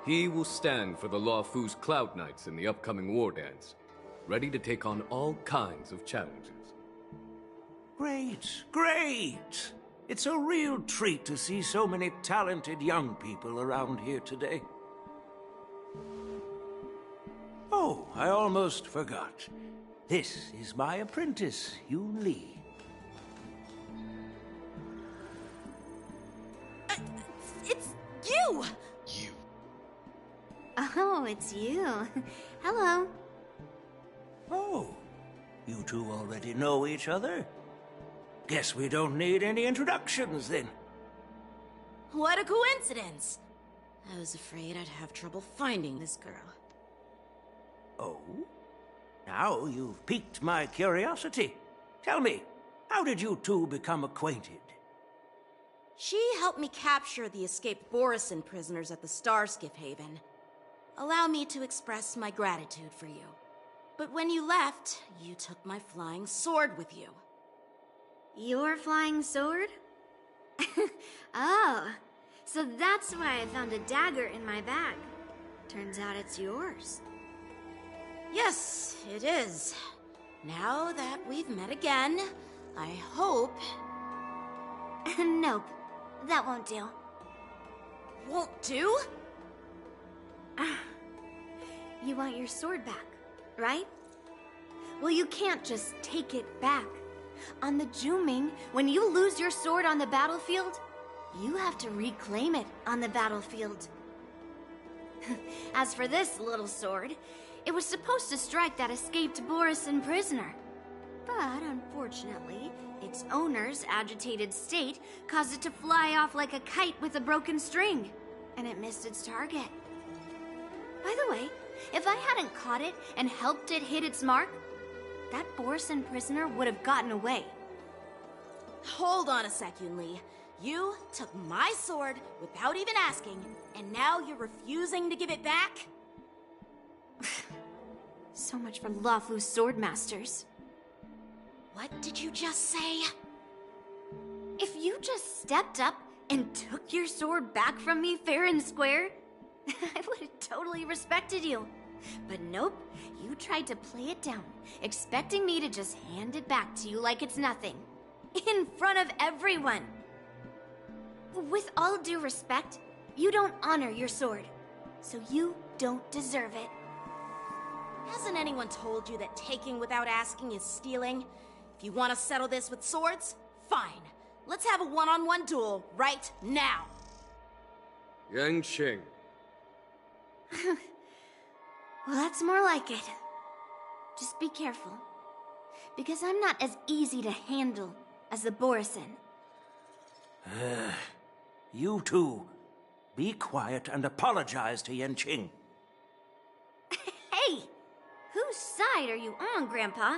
He will stand for the Law Fu's Cloud Knights in the upcoming war dance, ready to take on all kinds of challenges. Great, great! It's a real treat to see so many talented young people around here today. Oh, I almost forgot. This is my apprentice, Yoon Lee. It's you! Oh, it's you. Hello. Oh, you two already know each other? Guess we don't need any introductions, then. What a coincidence! I was afraid I'd have trouble finding this girl. Oh? Now you've piqued my curiosity. Tell me, how did you two become acquainted? She helped me capture the escaped Borison prisoners at the Starskiff Haven. Allow me to express my gratitude for you. But when you left, you took my flying sword with you. Your flying sword? Oh, so that's why I found a dagger in my bag. Turns out it's yours. Yes, it is. Now that we've met again, I hope... Nope, that won't do. Won't do? You want your sword back, right? Well, you can't just take it back. On the Juming, when you lose your sword on the battlefield, you have to reclaim it on the battlefield. As for this little sword, it was supposed to strike that escaped Borison prisoner. But unfortunately, its owner's agitated state caused it to fly off like a kite with a broken string, and it missed its target. By the way, if I hadn't caught it and helped it hit its mark, that Borison prisoner would have gotten away. Hold on a sec, Yoon Lee. You took my sword without even asking, and now you're refusing to give it back? So much for Lafu's swordmasters. What did you just say? If you just stepped up and took your sword back from me fair and square, I would have totally respected you. But nope, you tried to play it down, expecting me to just hand it back to you like it's nothing. In front of everyone. With all due respect, you don't honor your sword, so you don't deserve it. Hasn't anyone told you that taking without asking is stealing? If you want to settle this with swords, fine. Let's have a one-on-one duel right now. Yang Qing. Well, that's more like it. Just be careful, because I'm not as easy to handle as the Borison. You two, be quiet and apologize to Yan Qing. Hey! Whose side are you on, Grandpa?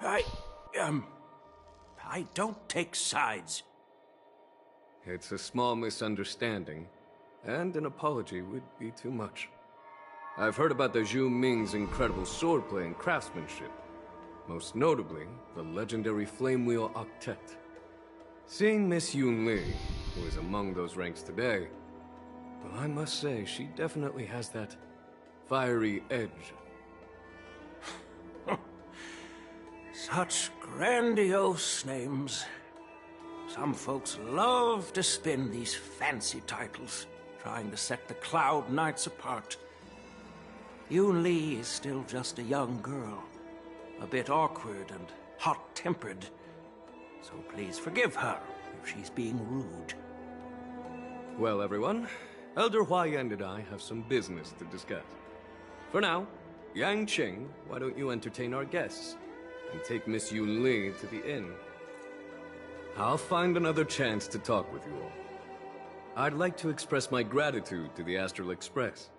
I don't take sides. It's a small misunderstanding, and an apology would be too much. I've heard about the Zhu Ming's incredible swordplay and craftsmanship, most notably the legendary Flame Wheel Octet. Seeing Miss Yoon Lee, who is among those ranks today, well, I must say she definitely has that fiery edge. Such grandiose names. Some folks love to spin these fancy titles, trying to set the Cloud Knights apart. Yoon Lee is still just a young girl, a bit awkward and hot-tempered. So please forgive her if she's being rude. Well, everyone, Elder Huayan and I have some business to discuss. For now, Yang Qing, why don't you entertain our guests and take Miss Yoon Lee to the inn? I'll find another chance to talk with you all. I'd like to express my gratitude to the Astral Express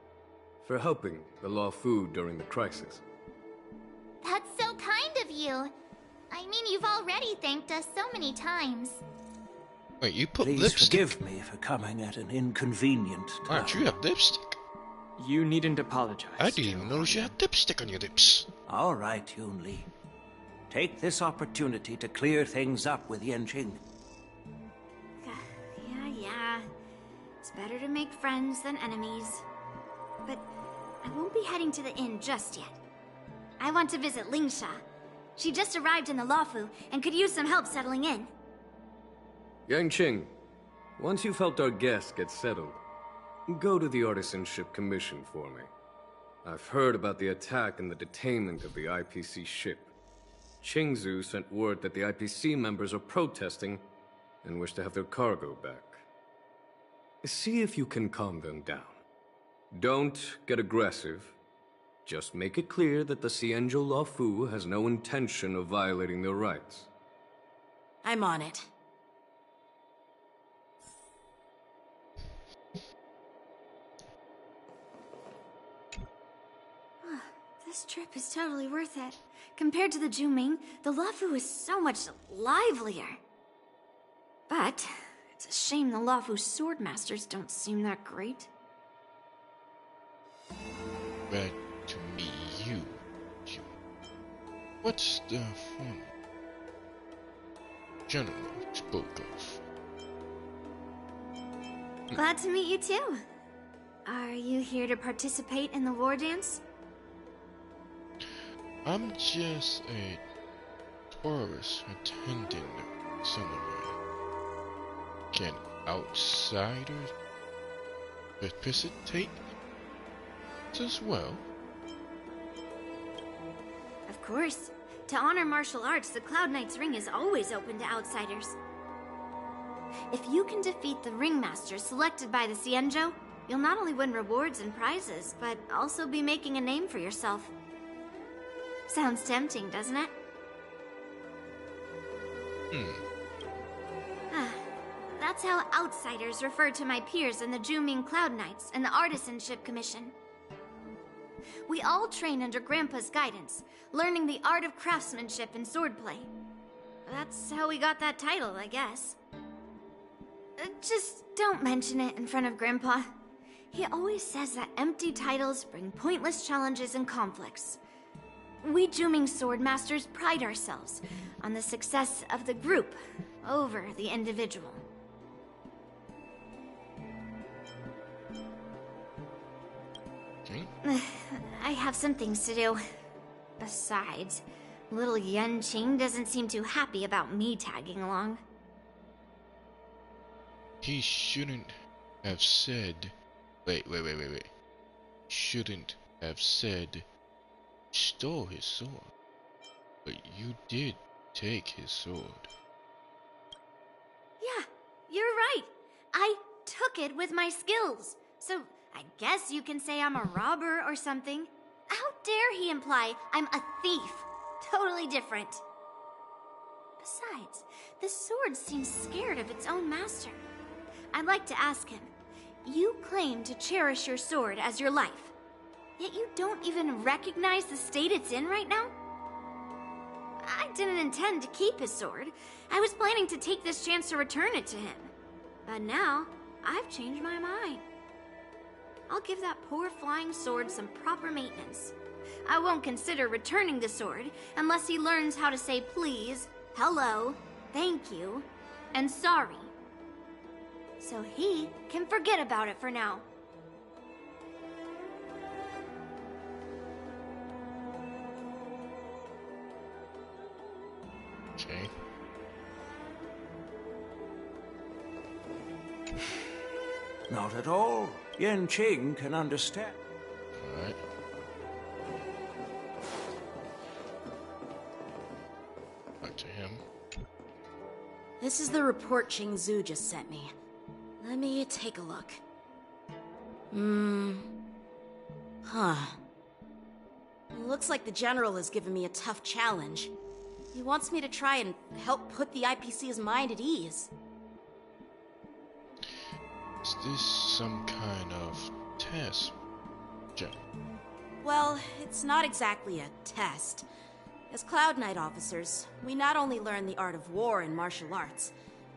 for helping the Law Fu during the crisis. That's so kind of you. I mean, you've already thanked us so many times. Wait, you put Please lipstick? forgive me for coming at an inconvenient time. March, you have lipstick? You needn't apologize. I didn't even notice you had lipstick on your lips. All right, Yoon Lee. take this opportunity to clear things up with Yanqing. Yeah. It's better to make friends than enemies. But I won't be heading to the inn just yet. I want to visit Lingsha. She just arrived in the Luofu and could use some help settling in. Yanqing, once you've helped our guest get settled, go to the Artisanship Commission for me. I've heard about the attack and the detainment of the IPC ship. Qingzu sent word that the IPC members are protesting and wish to have their cargo back. See if you can calm them down. Don't get aggressive. Just make it clear that the Xianzhou Luofu has no intention of violating their rights. I'm on it. This trip is totally worth it. Compared to the Juming, the Luofu is so much livelier. But it's a shame the Luofu swordmasters don't seem that great. Back to me, you. What's the fun General spoke of? Glad to meet you too. Are you here to participate in the war dance? I'm just a tourist attending the ceremony. Can outsiders participate as well? Of course. To honor martial arts, the Cloud Knight's ring is always open to outsiders. If you can defeat the ringmaster selected by the Xianzhou, you'll not only win rewards and prizes, but also be making a name for yourself. Sounds tempting, doesn't it? That's how outsiders refer to my peers in the Juming Cloud Knights and the Artisanship Commission. We all train under Grandpa's guidance, learning the art of craftsmanship and swordplay. That's how we got that title, I guess. Just don't mention it in front of Grandpa. He always says that empty titles bring pointless challenges and conflicts. We Juming swordmasters pride ourselves on the success of the group over the individual. I have some things to do. Besides, little Yanqing doesn't seem too happy about me tagging along. He shouldn't have said... Wait. Shouldn't have said... stole his sword. But you did take his sword. Yeah, you're right. I took it with my skills. So I guess you can say I'm a robber or something. How dare he imply I'm a thief? Totally different. Besides, the sword seems scared of its own master. I'd like to ask him, you claim to cherish your sword as your life, yet you don't even recognize the state it's in right now? I didn't intend to keep his sword. I was planning to take this chance to return it to him. But now, I've changed my mind. I'll give that poor flying sword some proper maintenance. I won't consider returning the sword unless he learns how to say please, hello, thank you, and sorry. So he can forget about it for now. Okay. Not at all. Yanqing can understand. Alright. Back to him. This is the report Qingzu just sent me. Let me take a look. Looks like the General has given me a tough challenge. He wants me to try and help put the IPC's mind at ease. Is this some kind of test, General? Well, it's not exactly a test. As Cloud Knight officers, we not only learn the art of war and martial arts,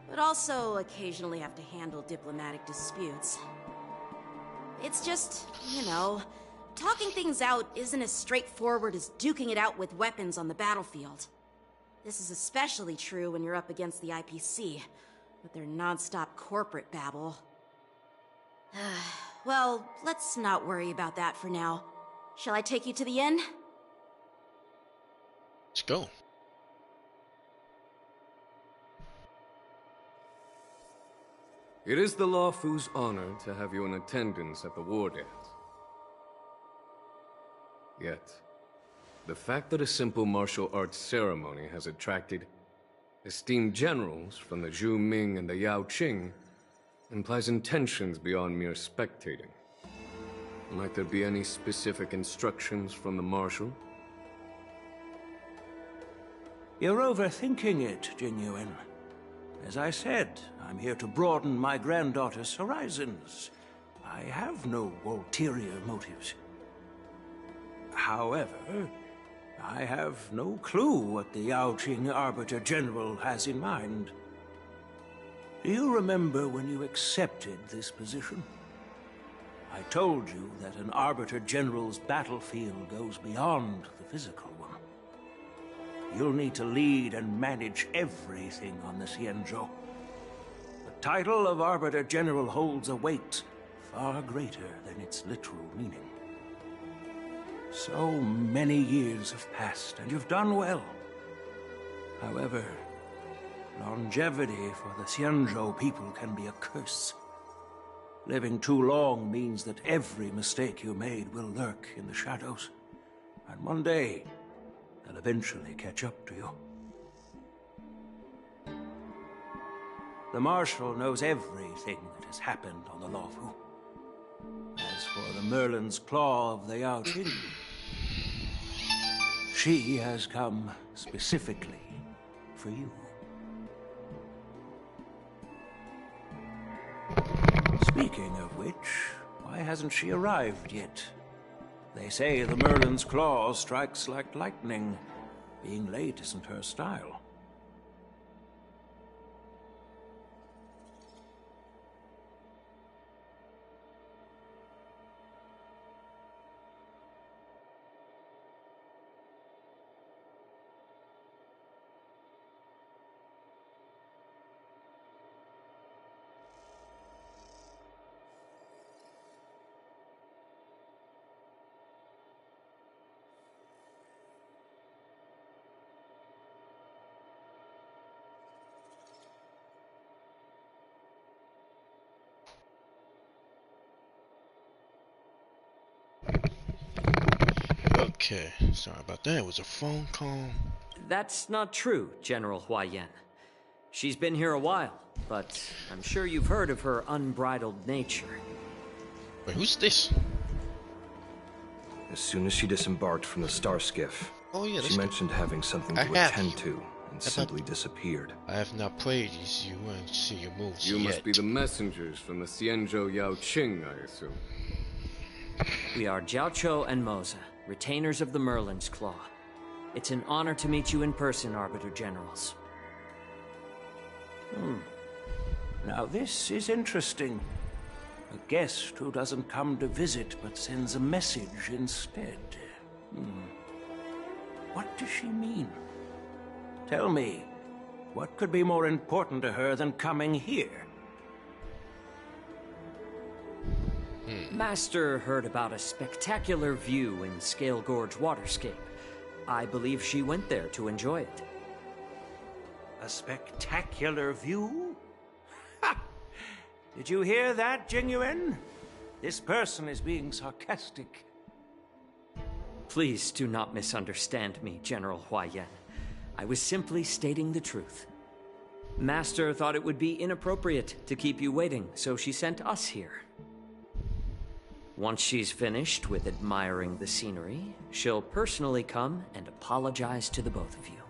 but also occasionally have to handle diplomatic disputes. It's just, you know, talking things out isn't as straightforward as duking it out with weapons on the battlefield. This is especially true when you're up against the IPC, with their non-stop corporate babble. Well, let's not worry about that for now. Shall I take you to the inn? Let's go. It is the Lawfu's honor to have you in attendance at the war dance. Yet, the fact that a simple martial arts ceremony has attracted esteemed generals from the Zhu Ming and the Yao Qing implies intentions beyond mere spectating. Might there be any specific instructions from the Marshal? You're overthinking it, Jinyuan. As I said, I'm here to broaden my granddaughter's horizons. I have no ulterior motives. However, I have no clue what the Yao Qing Arbiter General has in mind. Do you remember when you accepted this position? I told you that an Arbiter General's battlefield goes beyond the physical one. You'll need to lead and manage everything on the Xianzhou. The title of Arbiter General holds a weight far greater than its literal meaning. So many years have passed, and you've done well. However, longevity for the Xianzhou people can be a curse. Living too long means that every mistake you made will lurk in the shadows. And one day, they'll eventually catch up to you. The Marshal knows everything that has happened on the Lawfu. As for the Merlin's Claw of the Yao Qing, she has come specifically for you. Speaking of which, why hasn't she arrived yet? They say the Merlin's Claw strikes like lightning. Being late isn't her style. Okay, sorry about that. It was a phone call. That's not true, General Huayan. She's been here a while, but I'm sure you've heard of her unbridled nature. Wait, who's this? As soon as she disembarked from the star skiff, she mentioned having something to attend to and simply disappeared. I have not played as you and see your moves You yet. must be the messengers from the Xianzhou Yao Qing, I assume. We are Jiaoqiu and Moza, retainers of the Merlin's Claw. It's an honor to meet you in person, Arbiter Generals. Now this is interesting. A guest who doesn't come to visit but sends a message instead. What does she mean? Tell me, what could be more important to her than coming here? Master heard about a spectacular view in Scale Gorge Waterscape. I believe she went there to enjoy it. A spectacular view? Ha! Did you hear that, Jinyuan? This person is being sarcastic. Please do not misunderstand me, General Huayan. I was simply stating the truth. Master thought it would be inappropriate to keep you waiting, so she sent us here. Once she's finished with admiring the scenery, she'll personally come and apologize to the both of you.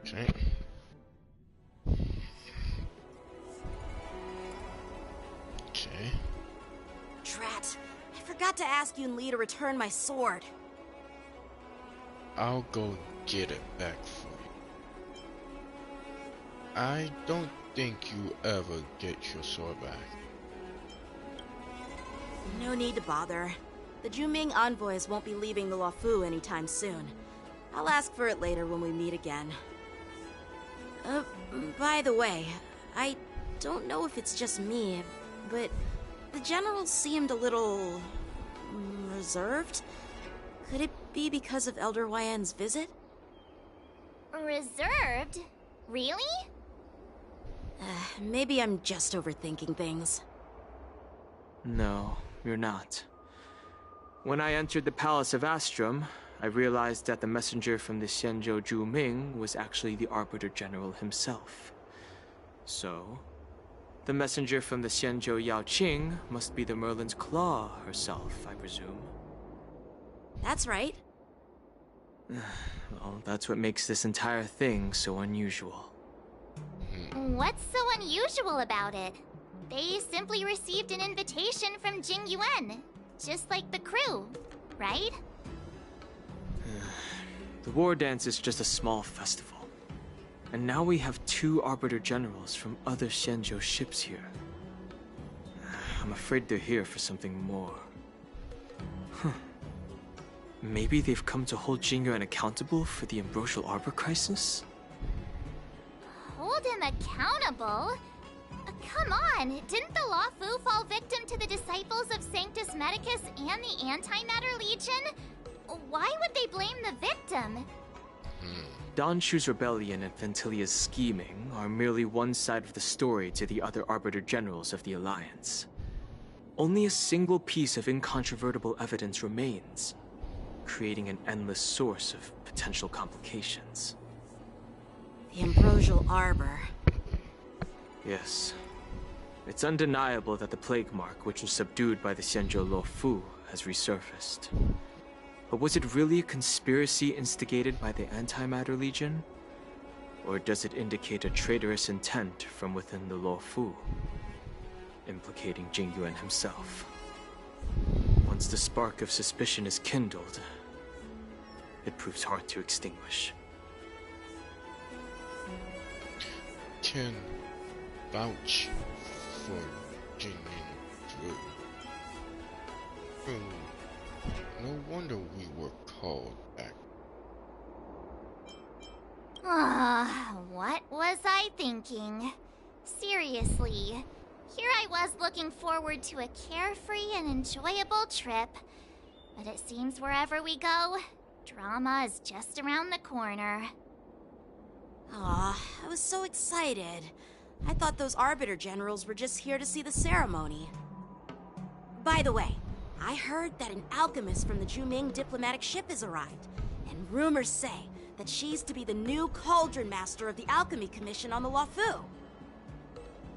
Okay. Okay. Drat. I forgot to ask Yun Li to return my sword. I'll go get it back for you. I don't think you ever get your sword back. No need to bother. The Juming envoys won't be leaving the Luofu anytime soon. I'll ask for it later when we meet again. By the way, I don't know if it's just me, but the general seemed a little reserved. Could it be because of Elder Huayan's visit? Reserved? Really? Maybe I'm just overthinking things. No, you're not. When I entered the Palace of Astrum, I realized that the messenger from the Xianzhou Juming was actually the Arbiter General himself. So, the messenger from the Xianzhou Yaoqing must be the Merlin's Claw herself, I presume. That's right. Well, that's what makes this entire thing so unusual. What's so unusual about it? They simply received an invitation from Jing Yuan, just like the crew, right? The war dance is just a small festival. And now we have 2 Arbiter Generals from other Xianzhou ships here. I'm afraid they're here for something more. Maybe they've come to hold Jingyuan accountable for the Ambrosial Arbor crisis? Hold him accountable? Come on, didn't the Luofu fall victim to the disciples of Sanctus Medicus and the Antimatter Legion? Why would they blame the victim? Donshu's rebellion and Ventilia's scheming are merely one side of the story to the other Arbiter Generals of the Alliance. Only a single piece of incontrovertible evidence remains, creating an endless source of potential complications. The Ambrosial Arbor. Yes. It's undeniable that the plague mark, which was subdued by the Xianzhou Luofu, has resurfaced. But was it really a conspiracy instigated by the Antimatter Legion? Or does it indicate a traitorous intent from within the Luofu, implicating Jingyuan himself? Once the spark of suspicion is kindled, it proves hard to extinguish. Can vouch for Jingyuan. No wonder we were called back. What was I thinking? Seriously, here I was looking forward to a carefree and enjoyable trip. But it seems wherever we go, drama is just around the corner. Aw, I was so excited. I thought those Arbiter Generals were just here to see the ceremony. By the way, I heard that an alchemist from the Juming diplomatic ship has arrived, and rumors say that she's to be the new Cauldron Master of the Alchemy Commission on the Luofu.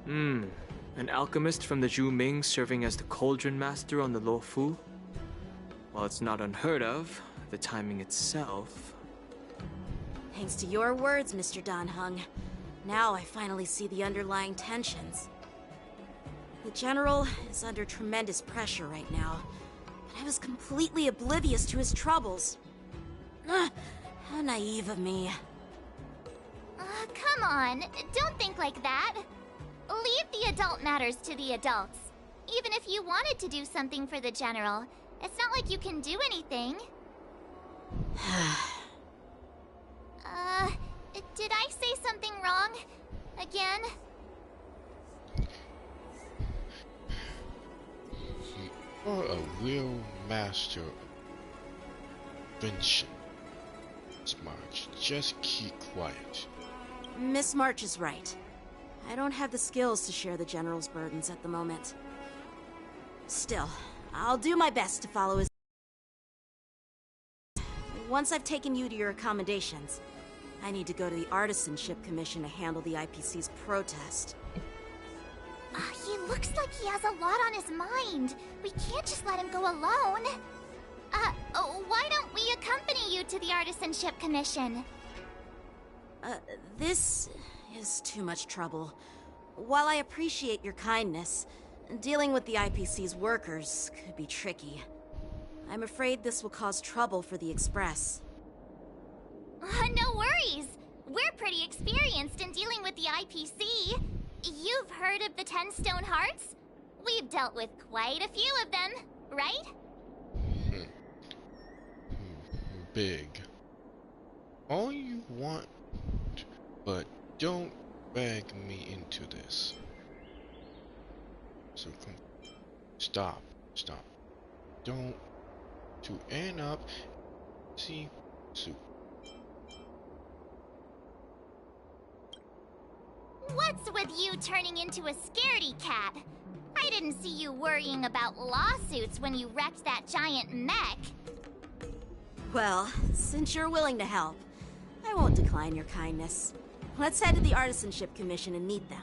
An alchemist from the Juming serving as the Cauldron Master on the Luofu? While it's not unheard of, the timing itself... Thanks to your words, Mr. Danheng. Now I finally see the underlying tensions. The General is under tremendous pressure right now, but I was completely oblivious to his troubles. How naive of me. Come on, don't think like that. Leave the adult matters to the adults. Even if you wanted to do something for the General, it's not like you can do anything. Did I say something wrong? Again? You are a real master of invention. Miss March, just keep quiet. Miss March is right. I don't have the skills to share the General's burdens at the moment. Still, I'll do my best to follow his... Once I've taken you to your accommodations, I need to go to the Artisanship Commission to handle the IPC's protest. He looks like he has a lot on his mind. We can't just let him go alone. Why don't we accompany you to the Artisanship Commission? This is too much trouble. While I appreciate your kindness, dealing with the IPC's workers could be tricky. I'm afraid this will cause trouble for the Express. No worries. We're pretty experienced in dealing with the IPC. You've heard of the 10 Stone Hearts? We've dealt with quite a few of them, right? big all you want, but don't drag me into this. So come, stop. Don't to end up see soup. What's with you turning into a scaredy cat? I didn't see you worrying about lawsuits when you wrecked that giant mech. Well, since you're willing to help, I won't decline your kindness. Let's head to the Artisanship Commission and meet them.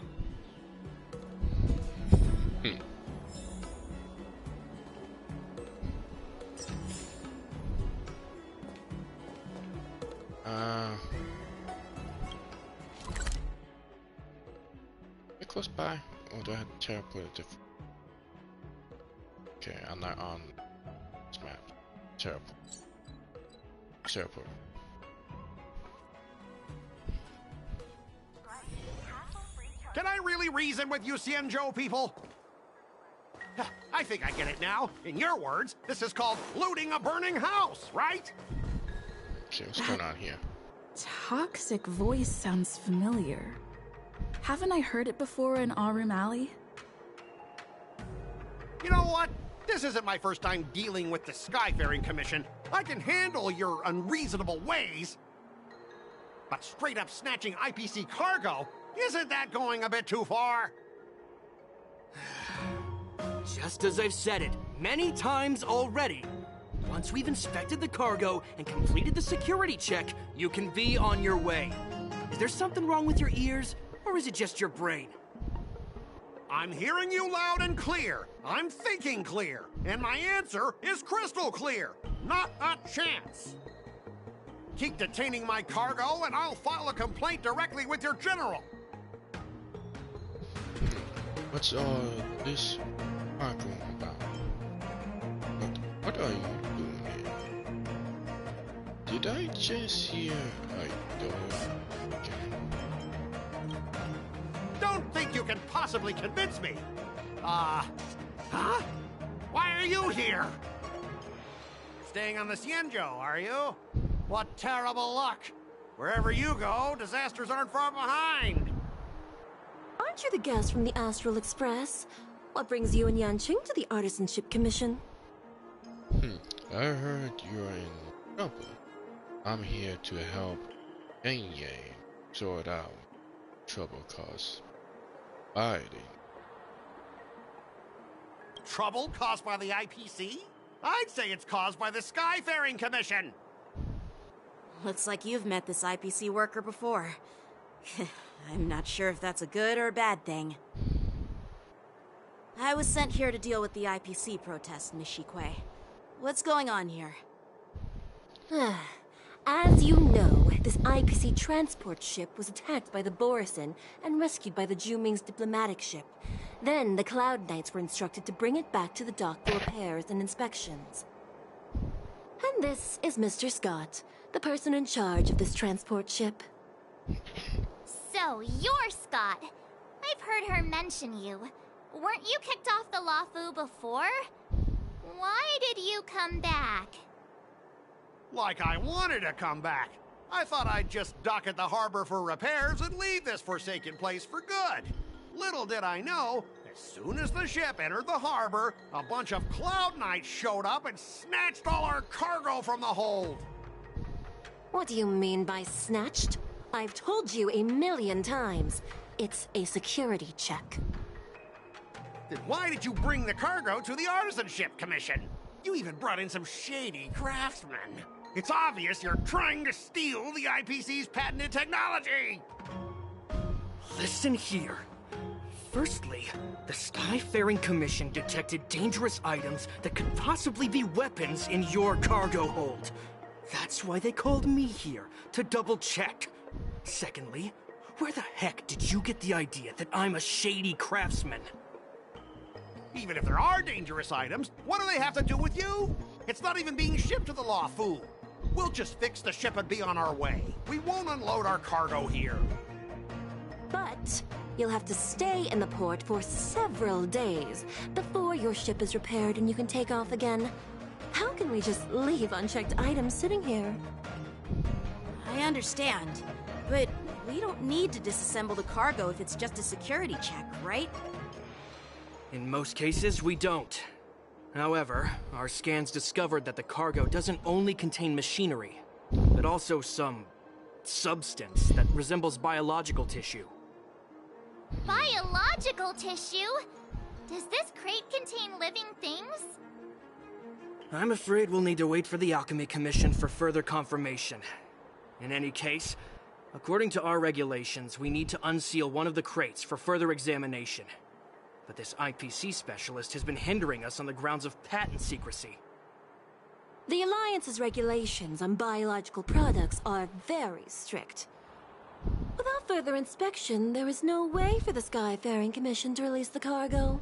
We're close by. Oh, do I have to teleport it different? Okay, I'm not on this map. Teleport. Can I really reason with you Xianzhou people? I think I get it now. In your words, this is called looting a burning house, right? Okay, what's going on here? Toxic voice sounds familiar. Haven't I heard it before in Aurum Alley? You know what? This isn't my first time dealing with the Skyfaring Commission. I can handle your unreasonable ways. But straight up snatching IPC cargo, isn't that going a bit too far? Just as I've said it many times already. Once we've inspected the cargo and completed the security check, you can be on your way. Is there something wrong with your ears, or is it just your brain? I'm hearing you loud and clear. I'm thinking clear. And my answer is crystal clear. Not a chance. Keep detaining my cargo and I'll file a complaint directly with your general. What's this cargo about? What are you doing here? Did I just hear I don't? Okay. Don't think you can possibly convince me. Huh? Why are you here? Staying on the Xianzhou, are you? What terrible luck. Wherever you go, disasters aren't far behind. Aren't you the guest from the Astral Express? What brings you and Yanqing to the Artisanship Commission? I heard you're in trouble. I'm here to help Yang sort out trouble caused by the... Trouble caused by the IPC? I'd say it's caused by the Skyfaring Commission. Looks like you've met this IPC worker before. I'm not sure if that's a good or a bad thing. I was sent here to deal with the IPC protest, Miss Shikui. What's going on here? As you know, this IPC transport ship was attacked by the Borisin and rescued by the Juming's diplomatic ship. Then the Cloud Knights were instructed to bring it back to the dock for repairs and inspections. And this is Mr. Scott, the person in charge of this transport ship. So, you're Scott. I've heard her mention you. Weren't you kicked off the Lawfu before? Why did you come back? Like I wanted to come back. I thought I'd just dock at the harbor for repairs and leave this forsaken place for good. Little did I know, as soon as the ship entered the harbor, a bunch of Cloud Knights showed up and snatched all our cargo from the hold. What do you mean by snatched? I've told you 1,000,000 times. It's a security check. Then why did you bring the cargo to the Artisanship Commission? You even brought in some shady craftsmen. It's obvious you're trying to steal the IPC's patented technology! Listen here. Firstly, the Skyfaring Commission detected dangerous items that could possibly be weapons in your cargo hold. That's why they called me here, to double-check. Secondly, where the heck did you get the idea that I'm a shady craftsman? Even if there are dangerous items, what do they have to do with you? It's not even being shipped to the Lawfu. We'll just fix the ship and be on our way. We won't unload our cargo here. But you'll have to stay in the port for several days before your ship is repaired and you can take off again. How can we just leave unchecked items sitting here? I understand, but we don't need to disassemble the cargo if it's just a security check, right? In most cases, we don't. However, our scans discovered that the cargo doesn't only contain machinery, but also some substance that resembles biological tissue. Biological tissue? Does this crate contain living things? I'm afraid we'll need to wait for the Alchemy Commission for further confirmation. In any case, according to our regulations, we need to unseal one of the crates for further examination. But this IPC specialist has been hindering us on the grounds of patent secrecy. The Alliance's regulations on biological products are very strict. Without further inspection, there is no way for the Skyfaring Commission to release the cargo.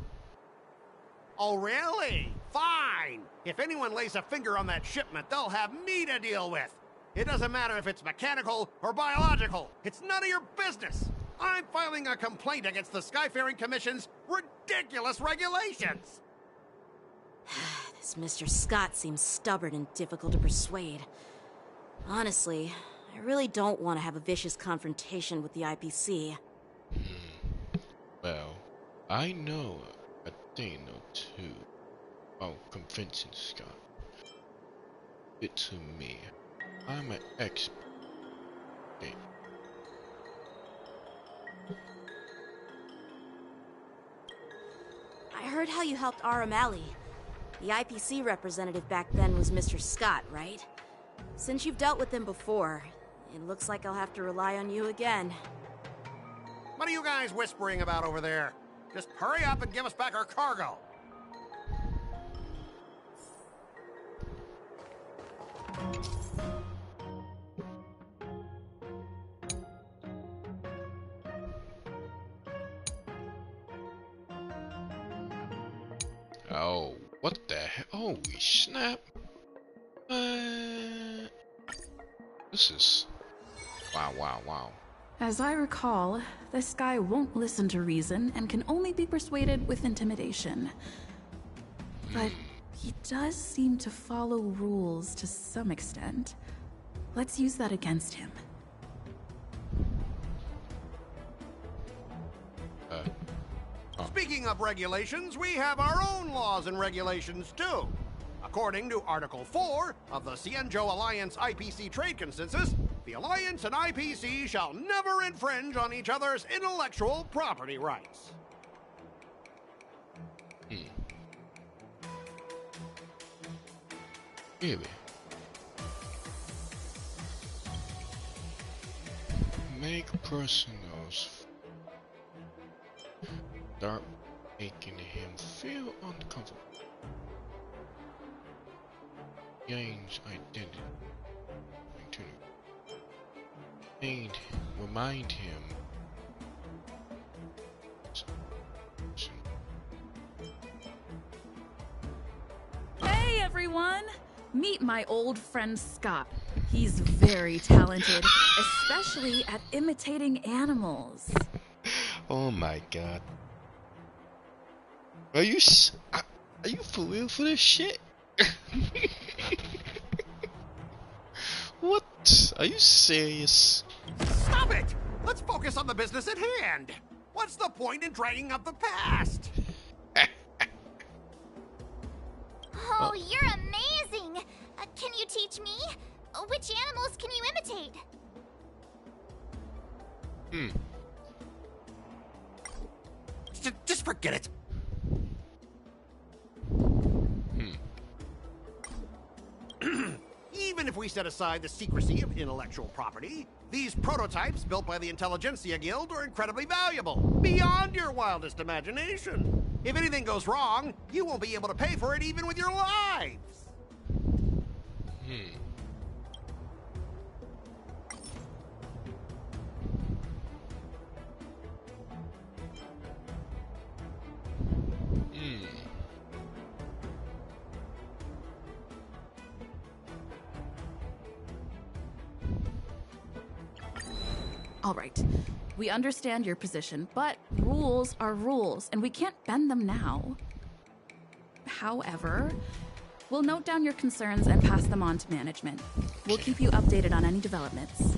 Oh, really? Fine! If anyone lays a finger on that shipment, they'll have me to deal with. It doesn't matter if it's mechanical or biological. It's none of your business. I'm filing a complaint against the Skyfaring Commission's ridiculous regulations. This Mr. Scott seems stubborn and difficult to persuade. Honestly, I really don't want to have a vicious confrontation with the IPC. Well, I know a thing or two about convincing Scott. It's me. I'm an expert. I heard how you helped O'Malley. The IPC representative back then was Mr. Scott, right? Since you've dealt with him before, it looks like I'll have to rely on you again. What are you guys whispering about over there? Just hurry up and give us back our cargo. Oh, what the hell? Holy snap. This is... Wow. As I recall, this guy won't listen to reason and can only be persuaded with intimidation. But he does seem to follow rules to some extent. Let's use that against him. Speaking of regulations, we have our own laws and regulations, too. According to Article 4 of the Cienjo Alliance IPC Trade Consensus, the Alliance and IPC shall never infringe on each other's intellectual property rights. Really? Make personals start making him feel uncomfortable. Change identity. Remind him. Hey everyone! Meet my old friend Scott. He's very talented, especially at imitating animals. Oh my god. Are you for real for this shit? What? Are you serious? Stop it! Let's focus on the business at hand. What's the point in dragging up the past? Oh, you're amazing! Can you teach me? Which animals can you imitate? Just forget it. Even if we set aside the secrecy of intellectual property, these prototypes built by the Intelligentsia Guild are incredibly valuable, beyond your wildest imagination. If anything goes wrong, you won't be able to pay for it even with your lives. All right, we understand your position, but rules are rules, and we can't bend them now. However, We'll note down your concerns and pass them on to management. We'll keep you updated on any developments.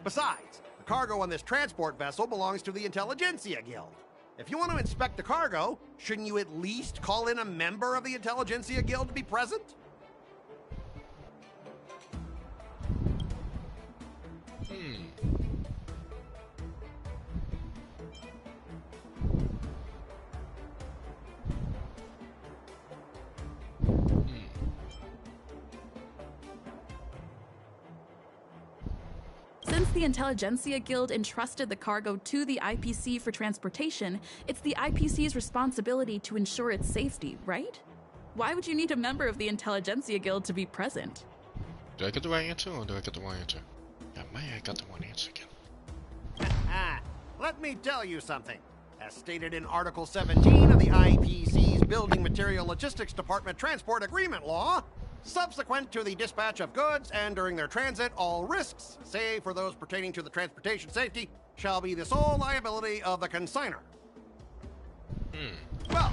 Besides, the cargo on this transport vessel belongs to the Intelligentsia Guild. If you want to inspect the cargo, shouldn't you at least call in a member of the Intelligentsia Guild to be present? Since the Intelligentsia Guild entrusted the cargo to the IPC for transportation, it's the IPC's responsibility to ensure its safety, right? Why would you need a member of the Intelligentsia Guild to be present? Did I get the right answer or did I get the wrong answer? Yeah, I got the wrong answer again. Let me tell you something. As stated in Article 17 of the IPC's Building Material Logistics Department Transport Agreement Law, subsequent to the dispatch of goods and during their transit, all risks, save for those pertaining to the transportation safety, shall be the sole liability of the consignor. Well,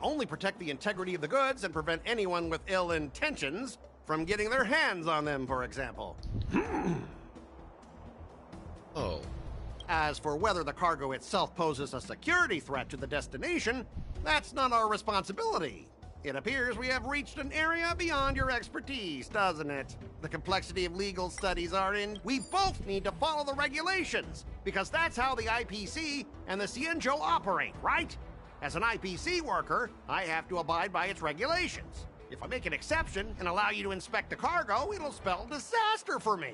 only protect the integrity of the goods and prevent anyone with ill intentions from getting their hands on them, for example. Oh. As for whether the cargo itself poses a security threat to the destination, that's not our responsibility. It appears we have reached an area beyond your expertise, doesn't it? The complexity of legal studies are in. We both need to follow the regulations, because that's how the IPC and the Cienjo operate, right? As an IPC worker, I have to abide by its regulations. If I make an exception and allow you to inspect the cargo, it'll spell disaster for me.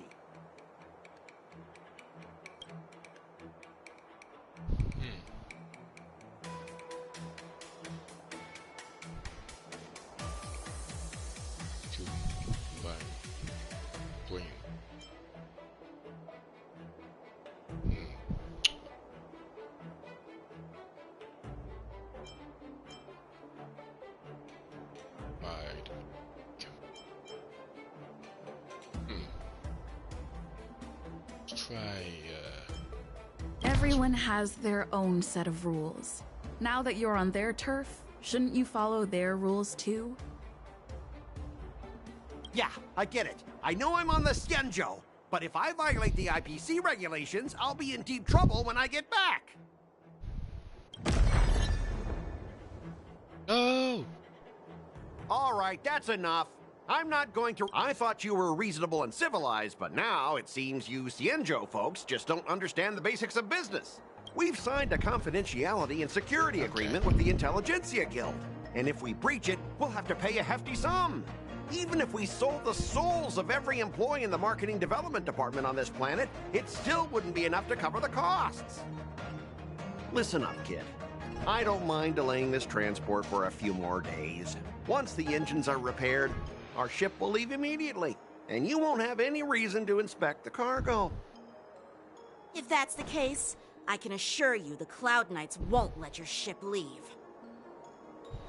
Everyone has their own set of rules. Now that you're on their turf, shouldn't you follow their rules too? Yeah, I get it. I know I'm on the Cienjo, but if I violate the IPC regulations, I'll be in deep trouble when I get back. No! All right, that's enough. I'm not going to... I thought you were reasonable and civilized, but now it seems you Cienjo folks just don't understand the basics of business. We've signed a confidentiality and security agreement with the Intelligentsia Guild, and if we breach it, we'll have to pay a hefty sum. Even if we sold the souls of every employee in the marketing development department on this planet, it still wouldn't be enough to cover the costs. Listen up, kid. I don't mind delaying this transport for a few more days. Once the engines are repaired, our ship will leave immediately, and you won't have any reason to inspect the cargo. If that's the case, I can assure you the Cloud Knights won't let your ship leave.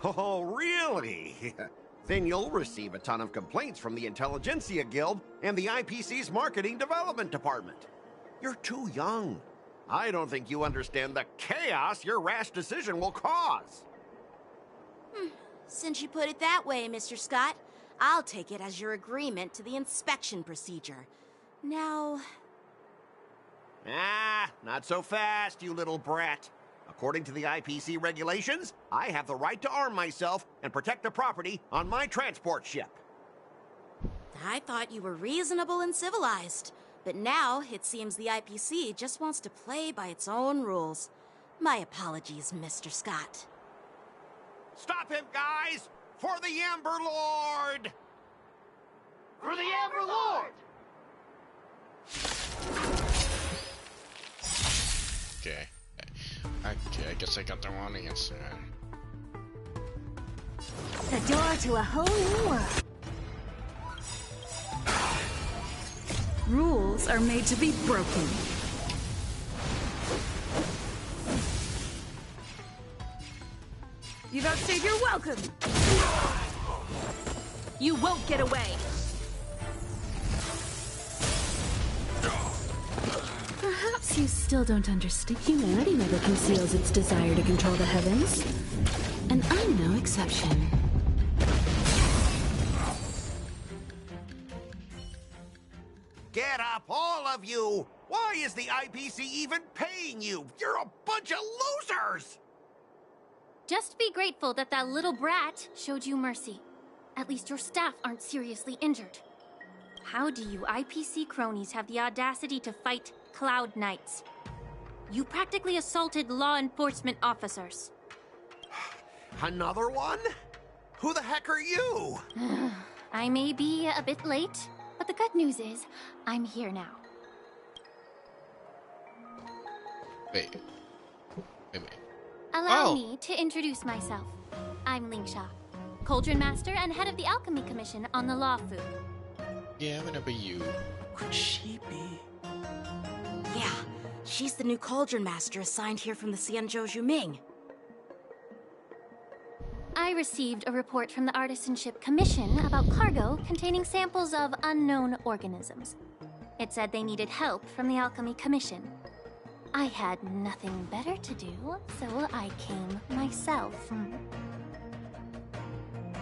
Oh, really? Then you'll receive a ton of complaints from the Intelligentsia Guild and the IPC's Marketing Development Department. You're too young. I don't think you understand the chaos your rash decision will cause. Since you put it that way, Mr. Scott, I'll take it as your agreement to the inspection procedure. Now... Not so fast, you little brat. According to the IPC regulations, I have the right to arm myself and protect the property on my transport ship. I thought you were reasonable and civilized, but now it seems the IPC just wants to play by its own rules. My apologies, Mr. Scott. Stop him, guys! For the Amber Lord! For the Amber Lord! Okay. I guess I got the wrong answer. The door to a whole new world. Rules are made to be broken. You've outstayed your welcome! You won't get away! Perhaps you still don't understand. Humanity never conceals its desire to control the heavens. I'm no exception. Get up, all of you! Why is the IPC even paying you? You're a bunch of losers! Just be grateful that that little brat showed you mercy. At least your staff aren't seriously injured. How do you IPC cronies have the audacity to fight Cloud Knights? You practically assaulted law enforcement officers. Another one? Who the heck are you? I may be a bit late, but the good news is, I'm here now. Wait. Allow me to introduce myself. I'm Lingsha, Cauldron Master and head of the Alchemy Commission on the Law Fu. Yeah, I'm gonna be you. Could she be? Yeah, she's the new Cauldron Master assigned here from the Xianzhou Juming. I received a report from the Artisanship Commission about cargo containing samples of unknown organisms. It said they needed help from the Alchemy Commission. I had nothing better to do, so I came myself.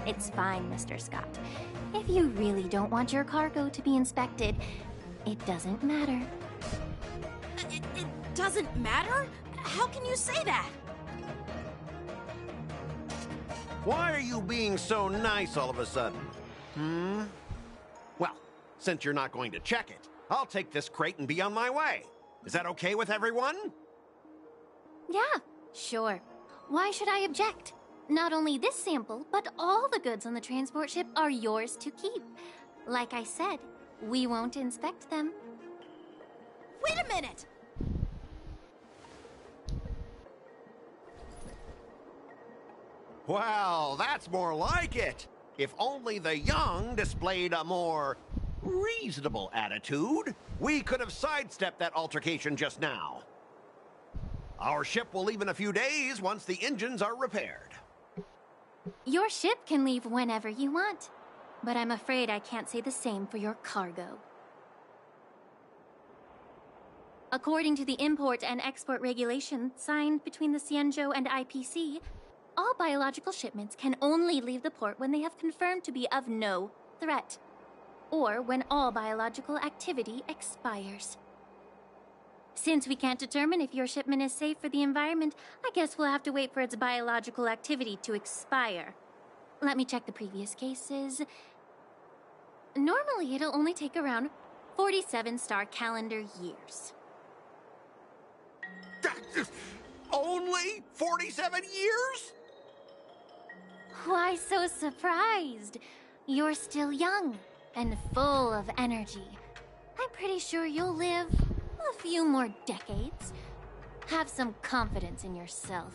It's fine, Mr. Scott. If you really don't want your cargo to be inspected, it doesn't matter. It doesn't matter? How can you say that? Why are you being so nice all of a sudden? Well, since you're not going to check it, I'll take this crate and be on my way. Is that okay with everyone? Yeah, sure. Why should I object? Not only this sample, but all the goods on the transport ship are yours to keep. Like I said, we won't inspect them. Wait a minute! Well, that's more like it. If only the young displayed a more reasonable attitude, we could have sidestepped that altercation just now. Our ship will leave in a few days once the engines are repaired. Your ship can leave whenever you want, but I'm afraid I can't say the same for your cargo. According to the import and export regulations signed between the Xianzhou and IPC, all biological shipments can only leave the port when they have confirmed to be of no threat, or when all biological activity expires. Since we can't determine if your shipment is safe for the environment, I guess we'll have to wait for its biological activity to expire. Let me check the previous cases. Normally, it'll only take around 47 star calendar years. Only 47 years? Why so surprised? You're still young and full of energy. I'm pretty sure you'll live a few more decades. Have some confidence in yourself.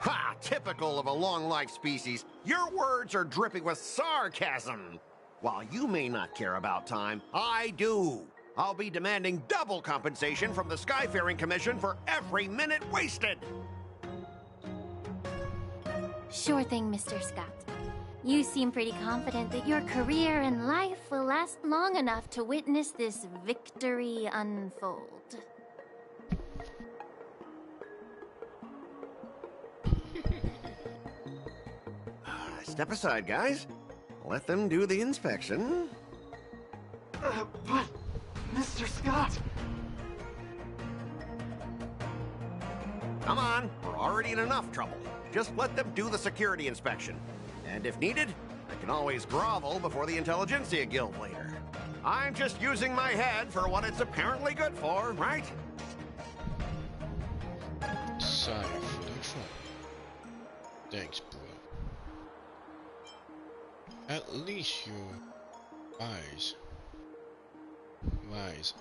Ha! Typical of a long-life species. Your words are dripping with sarcasm. While you may not care about time, I do. I'll be demanding double compensation from the Skyfaring Commission for every minute wasted. Sure thing, Mr. Scott. You seem pretty confident that your career and life will last long enough to witness this victory unfold. Step aside, guys. Let them do the inspection. But, Mr. Scott... Come on, we're already in enough trouble. Just let them do the security inspection. And if needed, I can always grovel before the Intelligentsia Guild later. I'm just using my head for what it's apparently good for, right? Sorry for the fun. Thanks, bro. At least you're wise. Wise.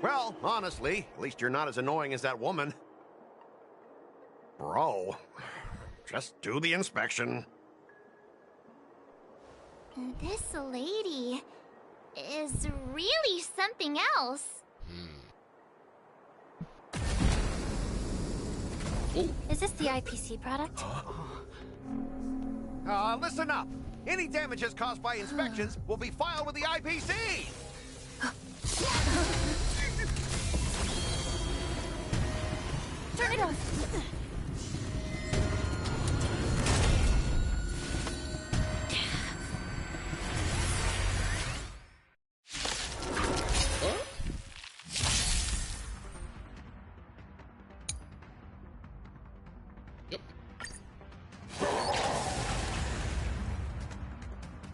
Well, honestly, at least you're not as annoying as that woman. Bro, just do the inspection. This lady is really something else. Oh. Is this the IPC product? Listen up. Any damages caused by inspections will be filed with the IPC! Turn it off!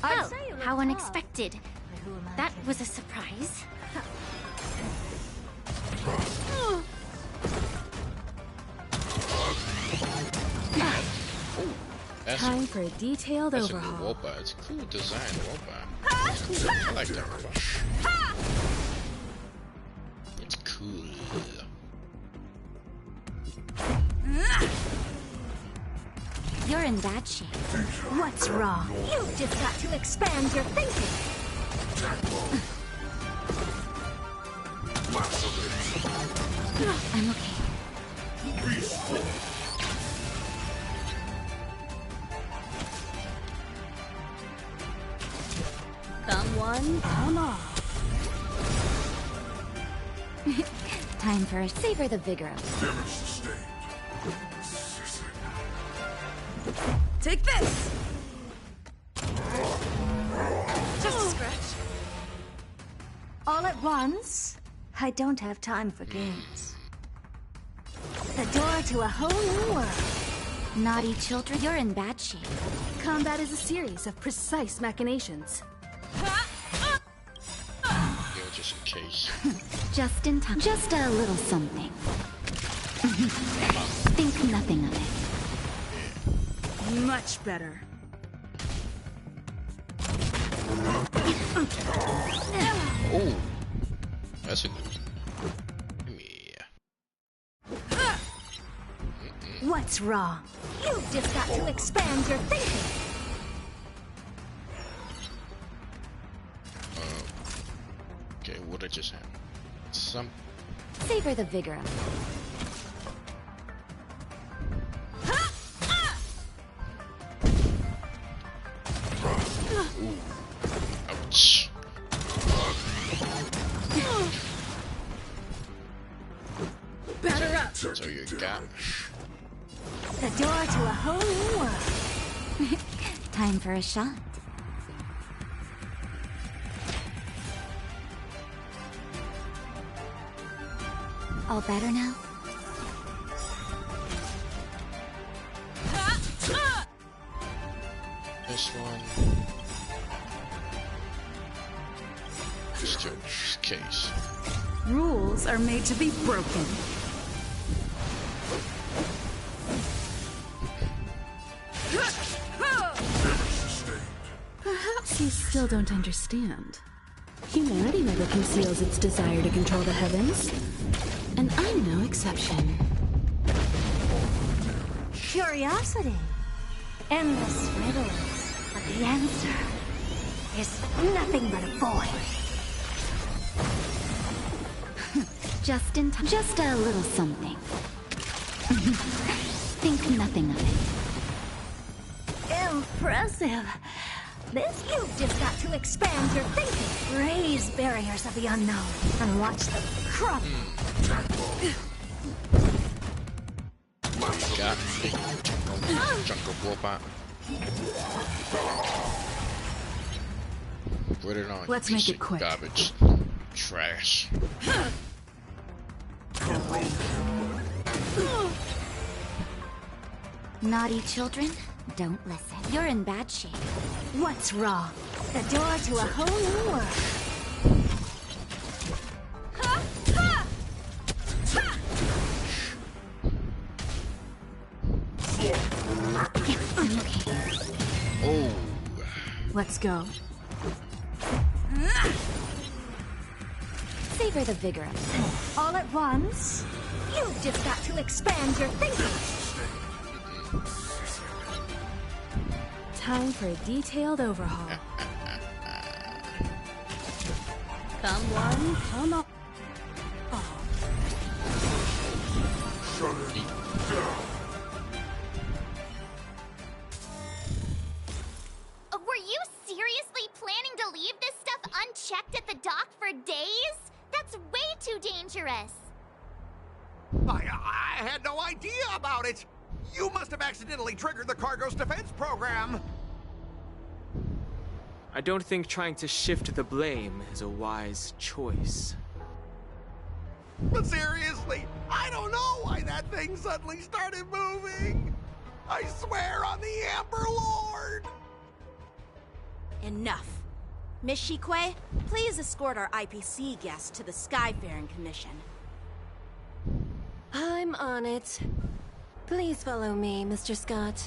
Oh, how unexpected. That was a surprise. Time for a detailed that's overhaul. A new robot. It's a cool design robot. It's cool. I like that robot. It's cool. You're in bad shape. What's wrong? You've just got to expand your thinking. I'm okay. Come one, come all. Time for a savor the vigor of Take this! Just a scratch. all at once. I don't have time for games. The door to a whole new world. Naughty children, you're in bad shape. Combat is a series of precise machinations. Yo, just in case. Just in time. Just a little something. Think nothing of it. Much better. Oh, that's a good one. Yeah. What's wrong? You've just got to expand your thinking. Okay, what I just had? Some. Savor the vigor of it. Ouch. Batter up. So you got The door to a whole new world. Time for a shot. All better now? this one. Just in case. Rules are made to be broken. Perhaps you still don't understand. Humanity never conceals its desire to control the heavens. And I'm no exception. Curiosity. Endless riddles. But the answer is nothing but a void. Just in time. Just a little something. Think nothing of it. Impressive. This, you've just got to expand your thinking. Raise barriers of the unknown and watch them crumble. Got jungle robot. Put it on. Let's make it quick. Garbage. Trash. Naughty children, don't listen. You're in bad shape. What's wrong? The door to a whole new world. Oh. Let's go. Savor the vigor of it. All at once? You've just got to expand your thinking. Time for a detailed overhaul. Come one, come all. Were I had no idea about it. You must have accidentally triggered the cargo's defense program. I don't think trying to shift the blame is a wise choice. But seriously, I don't know why that thing suddenly started moving. I swear on the Amber Lord. Enough. Miss Shikwe, please escort our IPC guest to the Skyfaring Commission. I'm on it. Please follow me, Mr. Scott.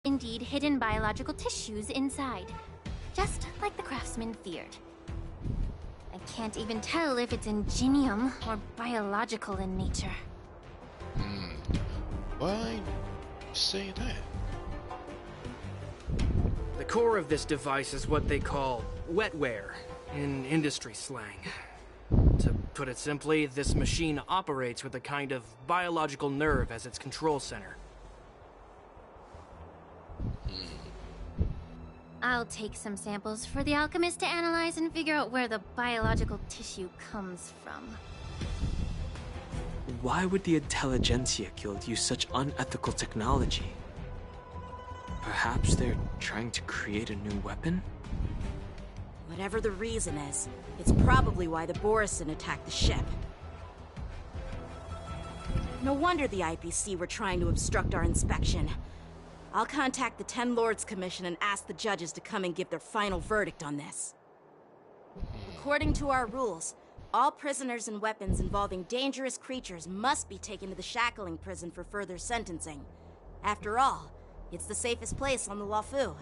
Indeed, hidden biological tissues inside. Just like the craftsman feared. I can't even tell if it's ingenium or biological in nature. Why say that? The core of this device is what they call wetware in industry slang. To put it simply, this machine operates with a kind of biological nerve as its control center. I'll take some samples for the alchemist to analyze and figure out where the biological tissue comes from. Why would the Intelligentsia Guild use such unethical technology? Perhaps they're trying to create a new weapon? Whatever the reason is, it's probably why the Borisin attacked the ship. No wonder the IPC were trying to obstruct our inspection. I'll contact the Ten Lords Commission and ask the judges to come and give their final verdict on this. According to our rules, all prisoners and weapons involving dangerous creatures must be taken to the shackling prison for further sentencing. After all, it's the safest place on the Luofu.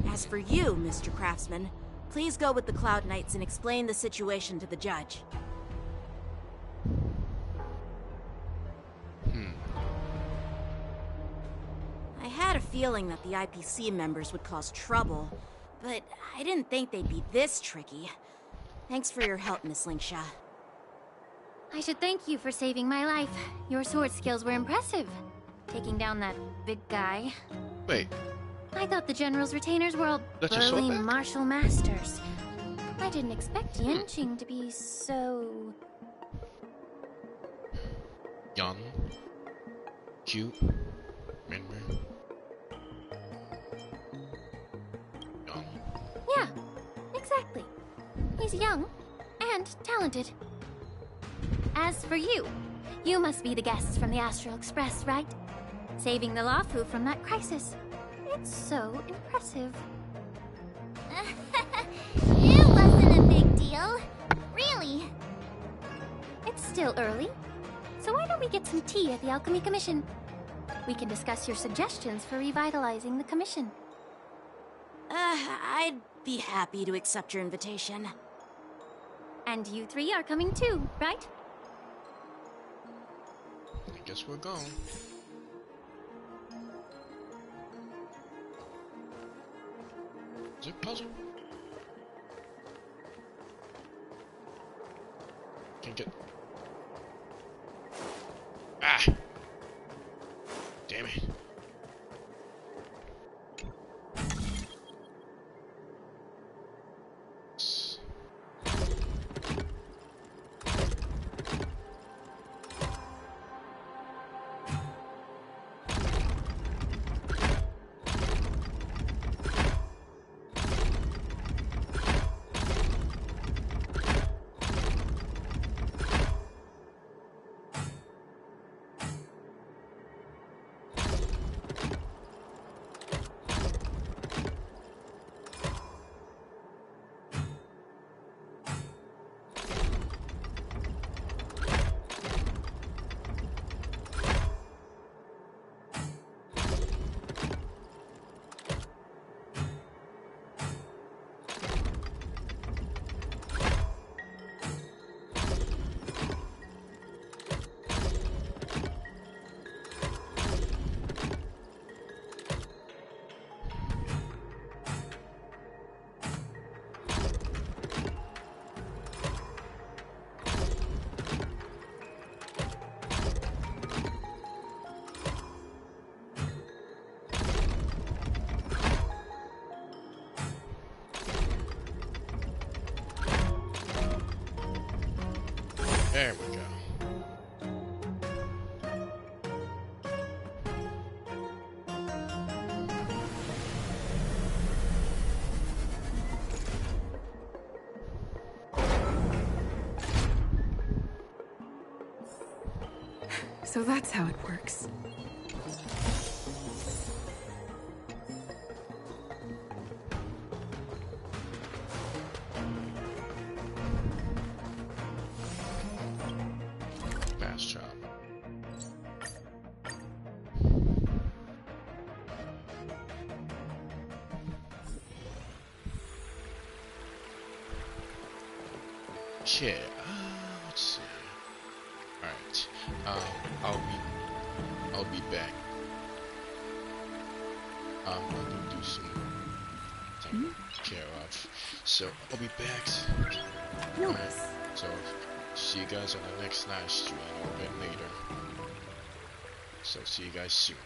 As for you, Mr. Craftsman, please go with the Cloud Knights and explain the situation to the judge. I had a feeling that the IPC members would cause trouble, but I didn't think they'd be this tricky. Thanks for your help, Miss Lingsha. I should thank you for saving my life. Your sword skills were impressive. Taking down that big guy. Wait. I thought the General's retainers were all That's your sword burly back? martial masters. I didn't expect Yenching to be so... Young. Cute. Remember? Young. Yeah, exactly. He's young and talented. As for you, you must be the guests from the Astral Express, right? Saving the Luofu from that crisis. It's so impressive. It wasn't a big deal. Really. It's still early, so why don't we get some tea at the Alchemy Commission? We can discuss your suggestions for revitalizing the commission. I'd be happy to accept your invitation. And you three are coming too, right? I guess we're going. Is it puzzle? Can't get. Ah! Damn it. There we go. So that's how it works. Fast job. Okay, let's see. Alright, I'll be back. I'm gonna do some thing to care of. So I'll be back. Alright, so see you guys on the next live stream a little bit later. So see you guys soon.